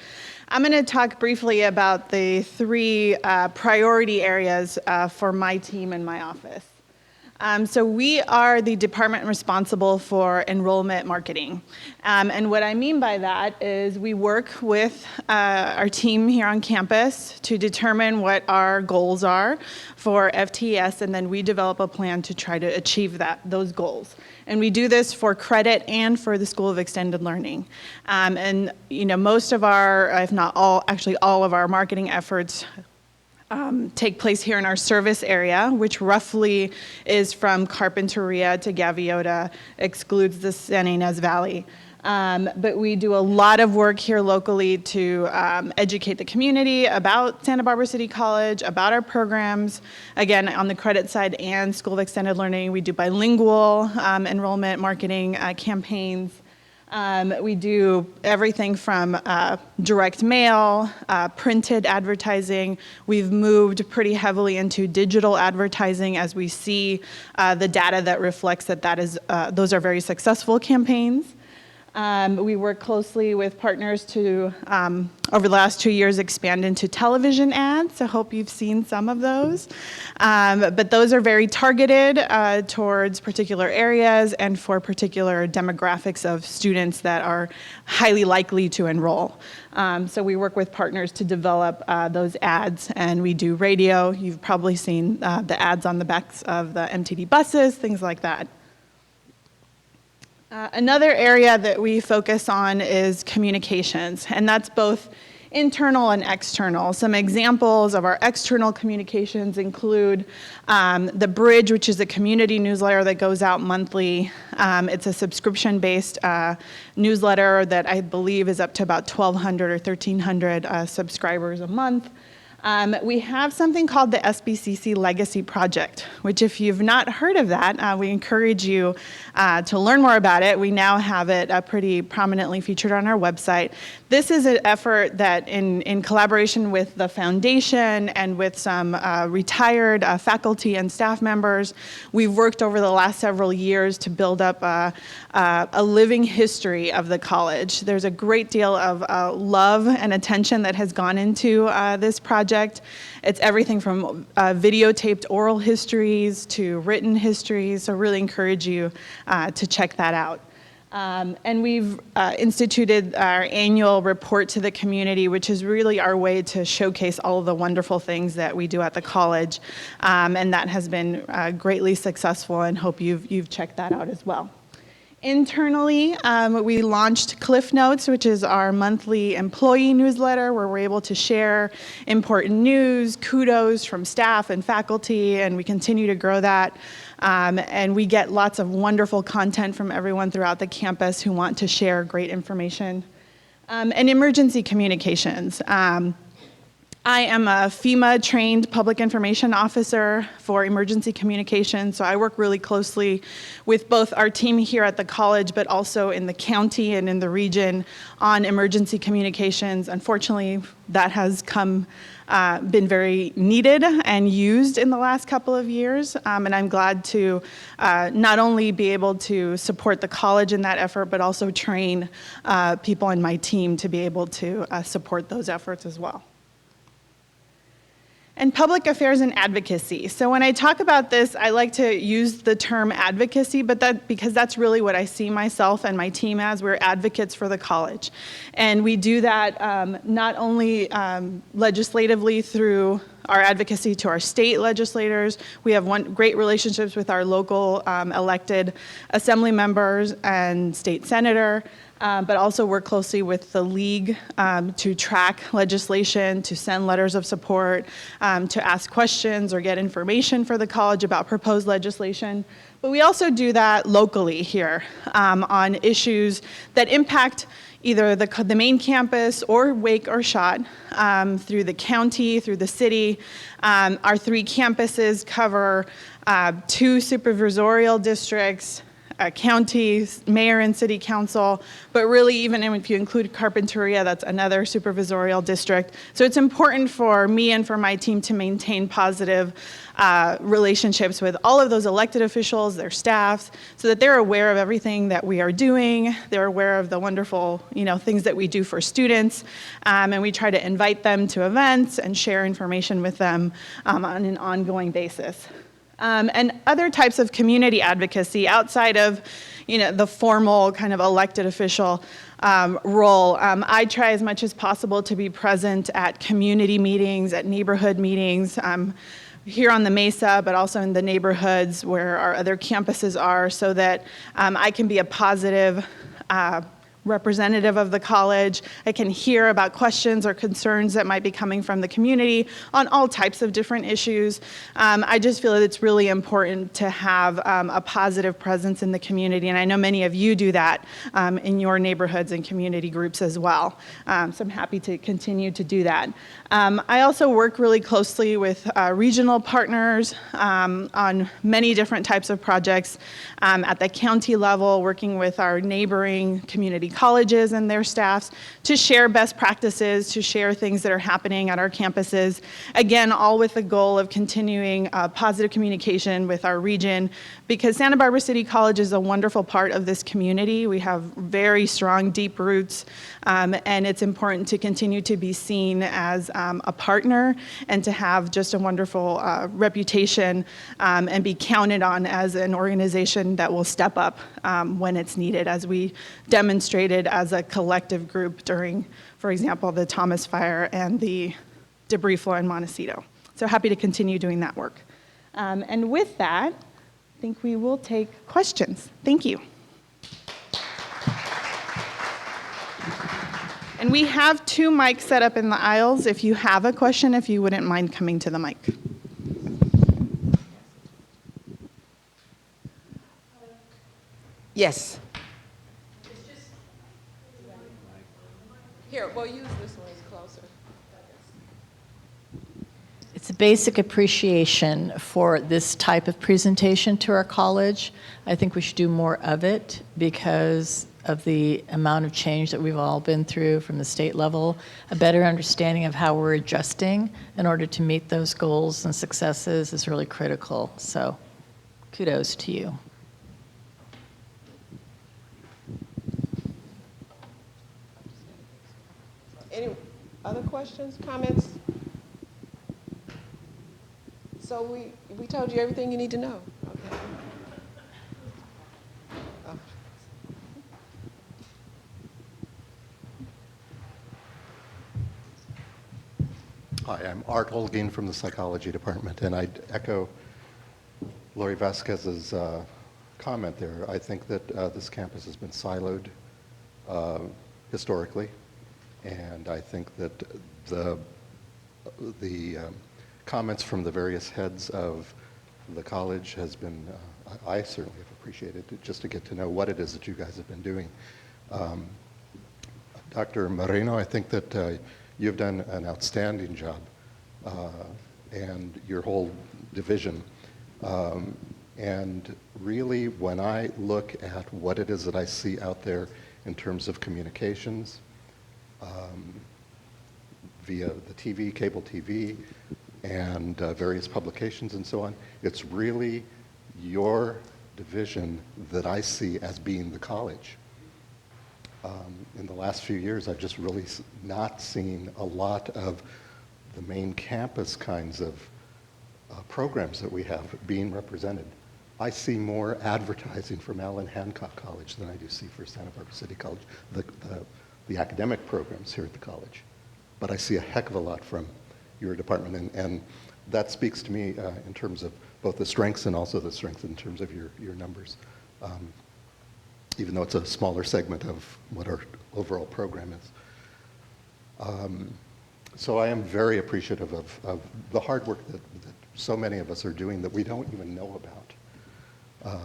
I'm going to talk briefly about the three priority areas for my team and my office. So we are the department responsible for enrollment marketing. And what I mean by that is we work with our team here on campus to determine what our goals are for FTES, and then we develop a plan to try to achieve those goals. And we do this for credit and for the School of Extended Learning. And most of our, if not all, actually all of our marketing efforts take place here in our service area, which roughly is from Carpinteria to Gaviota, excludes the San Ynez Valley. But we do a lot of work here locally to educate the community about Santa Barbara City College, about our programs. Again, on the credit side and School of Extended Learning, we do bilingual enrollment marketing campaigns. We do everything from direct mail, printed advertising. We've moved pretty heavily into digital advertising as we see the data that reflects that those are very successful campaigns. We work closely with partners to, over the last 2 years, expand into television ads. I hope you've seen some of those. But those are very targeted towards particular areas and for particular demographics of students that are highly likely to enroll. So we work with partners to develop those ads, and we do radio. You've probably seen the ads on the backs of the MTD buses, things like that. Another area that we focus on is communications, and that's both internal and external. Some examples of our external communications include The Bridge, which is a community newsletter that goes out monthly. It's a subscription-based newsletter that I believe is up to about 1,200 or 1,300 subscribers a month. We have something called the SBCC Legacy Project, which if you've not heard of that, we encourage you to learn more about it. We now have it pretty prominently featured on our website. This is an effort that in collaboration with the foundation and with some retired faculty and staff members, we've worked over the last several years to build up a living history of the college. There's a great deal of love and attention that has gone into this project. project. It's everything from videotaped oral histories to written histories, so really encourage you to check that out. And we've instituted our annual report to the community, which is really our way to showcase all of the wonderful things that we do at the college. And that has been greatly successful, and hope you've checked that out as well. Internally, we launched Cliff Notes, which is our monthly employee newsletter where we're able to share important news, kudos from staff and faculty, and we continue to grow that. And we get lots of wonderful content from everyone throughout the campus who want to share great information. And emergency communications. I am a FEMA-trained public information officer for emergency communications, so I work really closely with both our team here at the college, but also in the county and in the region on emergency communications. Unfortunately, that has been very needed and used in the last couple of years, and I'm glad to not only be able to support the college in that effort, but also train people in my team to be able to support those efforts as well. And public affairs and advocacy. So when I talk about this, I like to use the term advocacy, but because that's really what I see myself and my team as. We're advocates for the college. And we do that not only legislatively through our advocacy to our state legislators. We have great relationships with our local elected assembly members and state senator. But also work closely with the league to track legislation, to send letters of support, to ask questions or get information for the college about proposed legislation. But we also do that locally here on issues that impact either the main campus or Wake or Schott, through the county, through the city. Our 3 campuses cover 2 supervisorial districts, counties, mayor and city council, but really even if you include Carpinteria, that's another supervisorial district. So it's important for me and for my team to maintain positive relationships with all of those elected officials, their staffs, so that they're aware of everything that we are doing. They're aware of the wonderful, things that we do for students, and we try to invite them to events and share information with them on an ongoing basis. And other types of community advocacy outside of, the formal kind of elected official role. I try as much as possible to be present at community meetings, at neighborhood meetings, here on the Mesa, but also in the neighborhoods where our other campuses are, so that I can be a positive representative of the college. I can hear about questions or concerns that might be coming from the community on all types of different issues. I just feel that it's really important to have a positive presence in the community, and I know many of you do that in your neighborhoods and community groups as well. So I'm happy to continue to do that. I also work really closely with regional partners on many different types of projects at the county level, working with our neighboring community colleges and their staffs to share best practices, to share things that are happening at our campuses. Again, all with the goal of continuing positive communication with our region, because Santa Barbara City College is a wonderful part of this community. We have very strong, deep roots, and it's important to continue to be seen as a partner and to have just a wonderful reputation and be counted on as an organization that will step up when it's needed, as we demonstrated as a collective group during, for example, the Thomas Fire and the debris floor in Montecito. So happy to continue doing that work. And with that, I think we will take questions. Thank you. And we have 2 mics set up in the aisles. If you have a question, if you wouldn't mind coming to the mic. Yes. Here, we'll use this one, it's closer. It's a basic appreciation for this type of presentation to our college. I think we should do more of it because of the amount of change that we've all been through from the state level, a better understanding of how we're adjusting in order to meet those goals and successes is really critical. So kudos to you. Any other questions, comments? So we told you everything you need to know. Okay. Oh. Hi, I'm Art Holguin from the psychology department, and I'd echo Lori Vasquez's comment there. I think that this campus has been siloed historically, and I think that the comments from the various heads of the college has been, I certainly have appreciated it, just to get to know what it is that you guys have been doing. Dr. Moreno, I think that you've done an outstanding job, and your whole division. And really, when I look at what it is that I see out there in terms of communications, via the TV, cable TV, and various publications and so on, it's really your division that I see as being the college. In the last few years, I've just really not seen a lot of the main campus kinds of programs that we have being represented. I see more advertising from Allen Hancock College than I do see for Santa Barbara City College, the academic programs here at the college. But I see a heck of a lot from your department, and that speaks to me in terms of both the strengths and also the strength in terms of your numbers. Even though it's a smaller segment of what our overall program is. So I am very appreciative of the hard work that so many of us are doing that we don't even know about,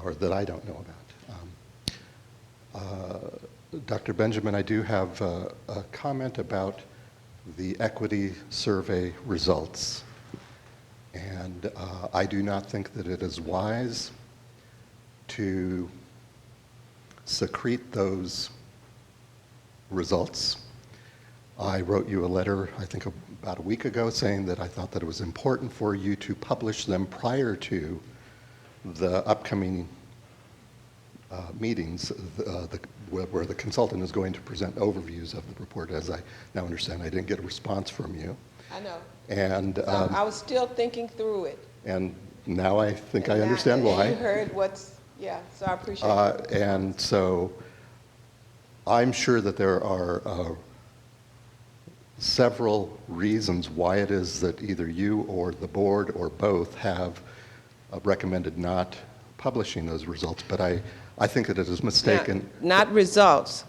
or that I don't know about. Dr. Benjamin, I do have a comment about the equity survey results. And I do not think that it is wise to secrete those results. I wrote you a letter, I think about a week ago, saying that I thought that it was important for you to publish them prior to the upcoming meetings where the consultant is going to present overviews of the report. As I now understand, I didn't get a response from you. I know. And So I was still thinking through it. and now I think I And understand now- and why. You heard what's, yeah, so I appreciate it. And so I'm sure that there are several reasons why it is that either you or the board or both have recommended not publishing those results, but I think that it is mistaken. Not results,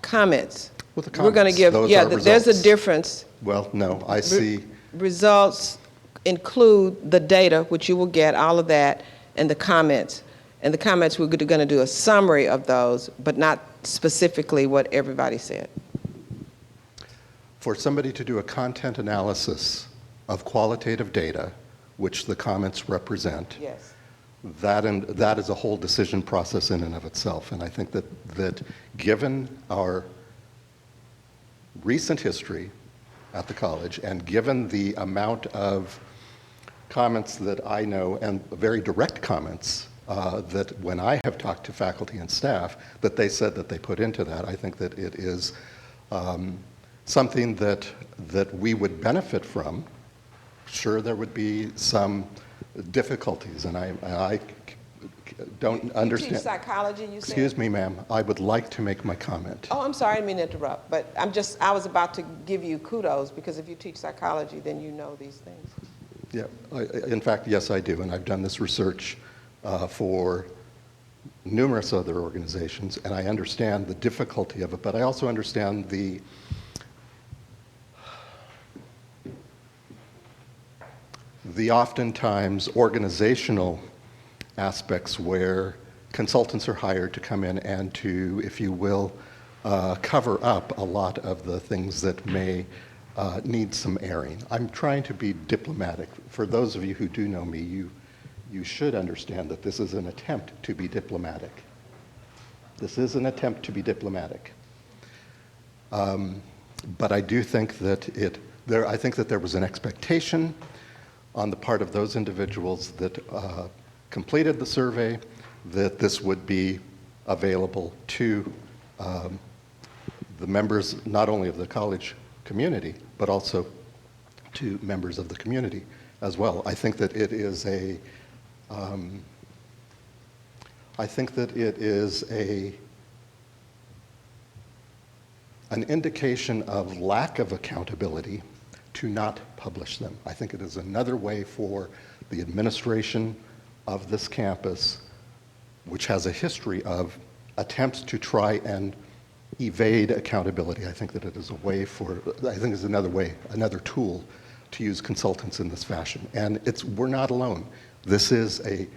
comments. Well, the We're going to comments, give, those yeah, are there's a results. difference. Well, no, I see, Results include the data, which you will get, all of that, and the comments. And the comments, we're going to do a summary of those, but not specifically what everybody said. for somebody to do a content analysis of qualitative data, which the comments represent, Yes. that is a whole decision process in and of itself. And I think that given our recent history at the college and given the amount of comments that I know, and very direct comments, that when I have talked to faculty and staff, that they said that they put into that, I think that it is something that we would benefit from. Sure, there would be some difficulties, and I don't understand. You teach psychology, you said? Excuse me, ma'am. I would like to make my comment. Oh, I'm sorry, I didn't mean to interrupt, but I was about to give you kudos, because if you teach psychology, then you know these things. Yeah, in fact, yes, I do, and I've done this research for numerous other organizations, and I understand the difficulty of it, but I also understand the oftentimes organizational aspects where consultants are hired to come in and to, if you will, cover up a lot of the things that may need some airing. I'm trying to be diplomatic. For those of you who do know me, you should understand that this is an attempt to be diplomatic. This is an attempt to be diplomatic. But I do think that I think that there was an expectation on the part of those individuals that completed the survey that this would be available to the members, not only of the college community, but also to members of the community. as well. I think that it is an indication of lack of accountability to not publish them. I think it is another way for the administration of this campus, which has a history of attempts to try and evade accountability. I think that it is a way I think it's another tool to use consultants in this fashion. And we're not alone. You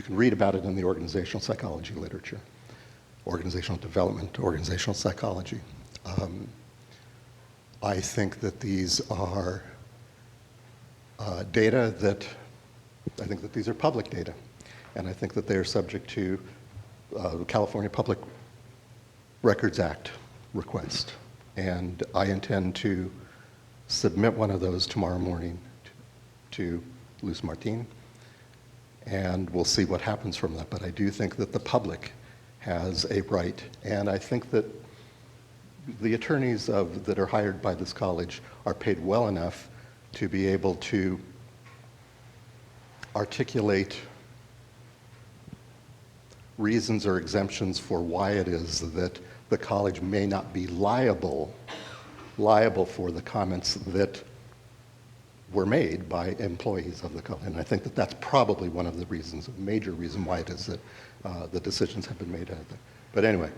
can read about it in the organizational psychology literature, organizational development, organizational psychology. I think that these are data I think that these are public data, and I think that they are subject to the California Public Records Act request. And I intend to submit one of those tomorrow morning to Luz Martin, and we'll see what happens from that. But I do think that the public has a right, and I think that the attorneys that are hired by this college are paid well enough to be able to articulate reasons or exemptions for why it is that the college may not be liable for the comments that were made by employees of the college. And I think that that's probably one of the reasons, a major reason why it is that the decisions have been made out there. But anyway,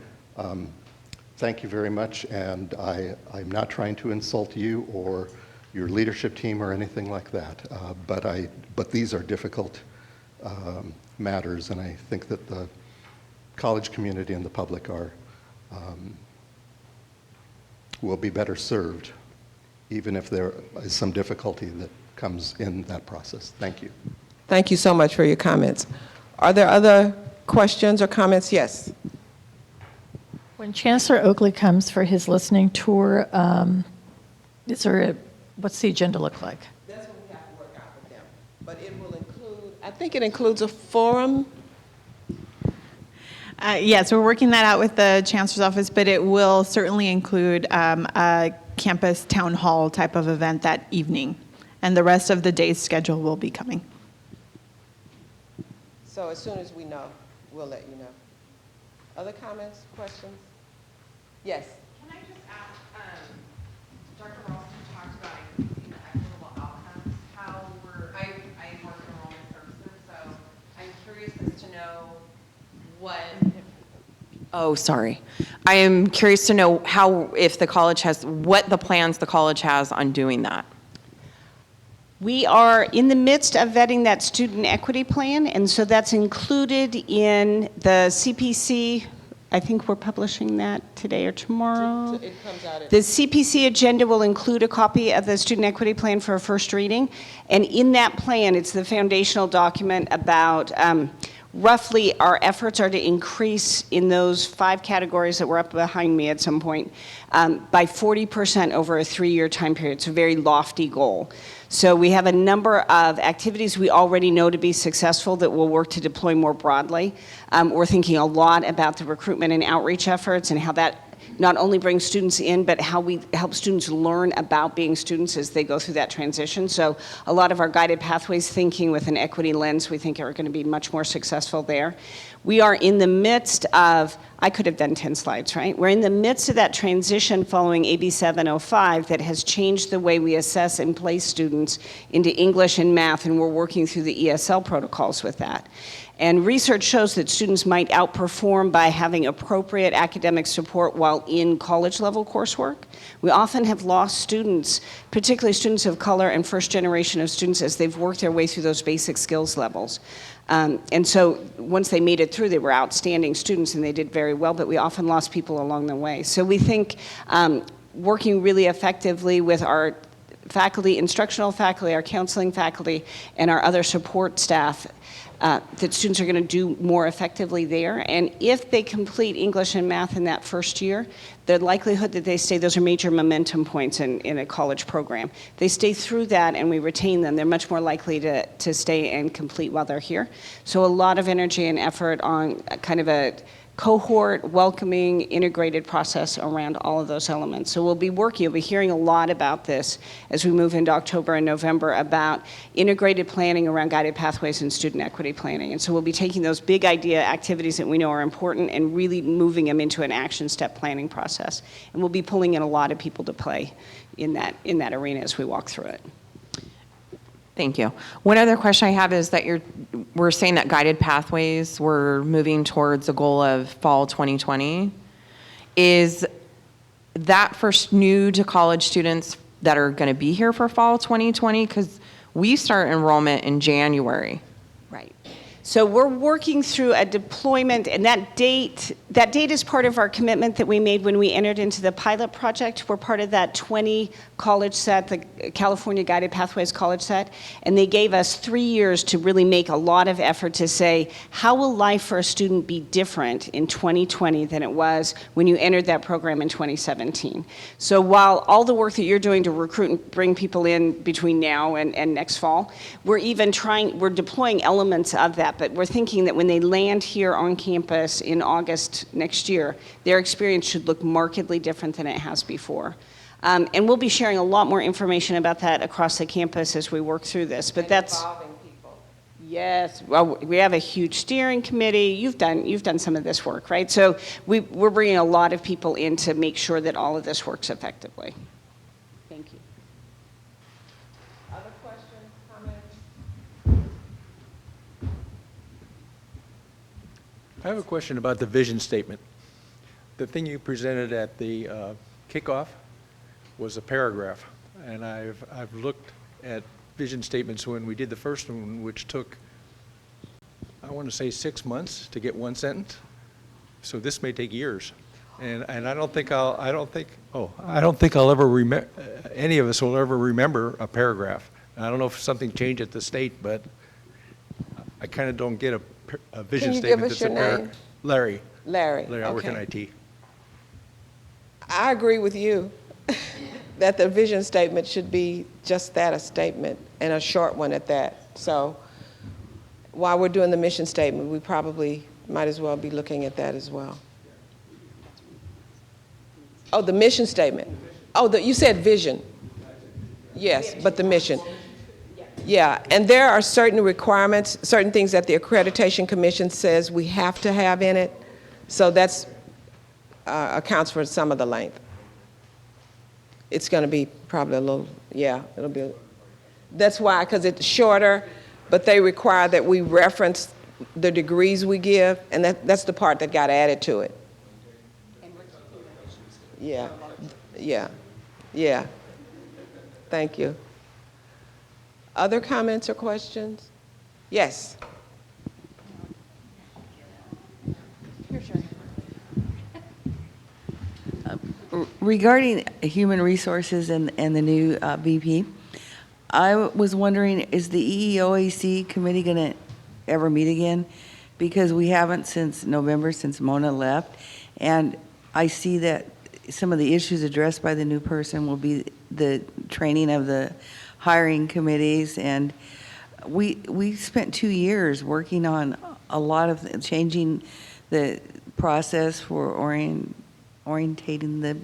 thank you very much, and I'm not trying to insult you or your leadership team or anything like that, but these are difficult matters, and I think that the college community and the public will be better served, even if there is some difficulty that comes in that process. Thank you. Thank you so much for your comments. Are there other questions or comments? Yes. When Chancellor Oakley comes for his listening tour, what's the agenda look like? That's what we have to work out with them. But it will include, I think it includes a forum. Yes, we're working that out with the Chancellor's office, but it will certainly include a campus town hall type of event that evening. And the rest of the day's schedule will be coming. So as soon as we know, we'll let you know. Other comments, questions? Yes. Can I just ask, Dr. Ralston talked about increasing the equitable outcomes. I work in enrollment services, so I'm curious as to know I am curious to know what the plans the college has on doing that. We are in the midst of vetting that student equity plan, and so that's included in the CPC. I think we're publishing that today or tomorrow. It comes out at The CPC agenda will include a copy of the student equity plan for a first reading, and in that plan, it's the foundational document about roughly our efforts are to increase in those 5 categories that were up behind me at some point by 40% over a 3-year time period. It's a very lofty goal. So we have a number of activities we already know to be successful that we'll work to deploy more broadly. We're thinking a lot about the recruitment and outreach efforts and how that not only brings students in, but how we help students learn about being students as they go through that transition. So a lot of our guided pathways thinking with an equity lens, we think are going to be much more successful there. We are in the midst of, I could have done 10 slides, right? We're in the midst of that transition following AB 705 that has changed the way we assess and place students into English and math, and we're working through the ESL protocols with that. And research shows that students might outperform by having appropriate academic support while in college-level coursework. We often have lost students, particularly students of color and first generation of students, as they've worked their way through those basic skills levels. And so once they made it through, they were outstanding students and they did very well, but we often lost people along the way. So we think working really effectively with our faculty, instructional faculty, our counseling faculty, and our other support staff, that students are going to do more effectively there. And if they complete English and math in that first year, the likelihood that they stay, those are major momentum points in a college program. They stay through that and we retain them, they're much more likely to stay and complete while they're here. So a lot of energy and effort on kind of a cohort, welcoming, integrated process around all of those elements. So you'll be hearing a lot about this as we move into October and November about integrated planning around guided pathways and student equity planning. And so we'll be taking those big idea activities that we know are important and really moving them into an action step planning process. And we'll be pulling in a lot of people to play in that arena as we walk through it. Thank you. One other question I have is that we're saying that guided pathways, we're moving towards a goal of fall 2020. Is that for new to college students that are going to be here for fall 2020? Because we start enrollment in January. Right. So we're working through a deployment, and that date is part of our commitment that we made when we entered into the pilot project. We're part of that 20 college set, the California Guided Pathways College set, and they gave us 3 years to really make a lot of effort to say, how will life for a student be different in 2020 than it was when you entered that program in 2017? So while all the work that you're doing to recruit and bring people in between now and next fall, we're deploying elements of that, but we're thinking that when they land here on campus in August next year, their experience should look markedly different than it has before. And we'll be sharing a lot more information about that across the campus as we work through this. But that's Involving people. yes. Well, we have a huge steering committee. You've done some of this work, right? So we're bringing a lot of people in to make sure that all of this works effectively. Thank you. Other questions, comments? I have a question about the vision statement. The thing you presented at the kickoff was a paragraph, and I've looked at vision statements when we did the first one, which took, I want to say 6 months to get one sentence. So this may take years, and I don't think I'll ever remember. Any of us will ever remember a paragraph. I don't know if something changed at the state, but I kind of don't get a vision Can you statement give us that's your name? Larry. Larry, I work in okay. IT. I agree with you that the vision statement should be just that, a statement, and a short one at that. So while we're doing the mission statement, we probably might as well be looking at that as well. Oh, the mission statement. Oh, you said vision. Yes, but the mission. Yeah, and there are certain requirements, certain things that the Accreditation Commission says we have to have in it. So that's accounts for some of the length. It's going to be probably a little, yeah, it'll be. That's why, because it's shorter, but they require that we reference the degrees we give, and that's the part that got added to it. Yeah, yeah, yeah. Thank you. Other comments or questions? Yes. Regarding human resources and the new VP, I was wondering, is the EEOAC committee going to ever meet again? Because we haven't since November, since Mona left, and I see that some of the issues addressed by the new person will be the training of the hiring committees, and we spent 2 years working on a lot of changing the process for orientating the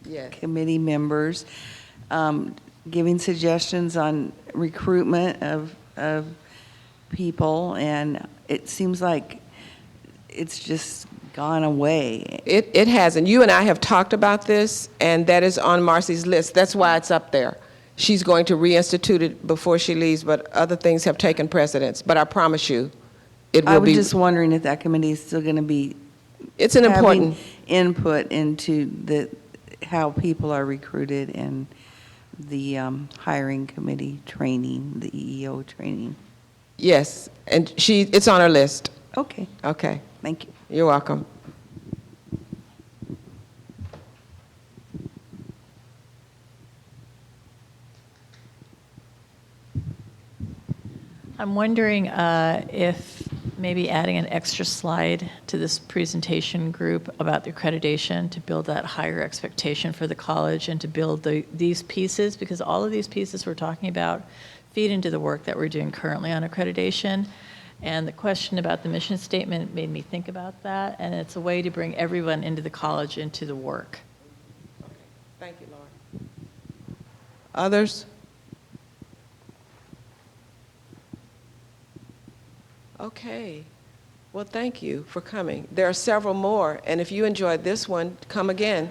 Yes. committee members, giving suggestions on recruitment of people, and it seems like it's just gone away. It hasn't. You and I have talked about this, and that is on Marcy's list. That's why it's up there. She's going to reinstitute it before she leaves, but other things have taken precedence. But I promise you, it will I was be. just wondering if that committee is still going to be It's an important. having input into how people are recruited and the hiring committee training, the EEO training. Yes, and it's on her list. Okay, Okay, thank you. you're welcome. I'm wondering if maybe adding an extra slide to this presentation group about the accreditation to build that higher expectation for the college and to build these pieces, because all of these pieces we're talking about feed into the work that we're doing currently on accreditation. And the question about the mission statement made me think about that, and it's a way to bring everyone into the college, into the work. Thank you, Laura. Others? Okay. Well, thank you for coming. There are several more, and if you enjoyed this one, come again.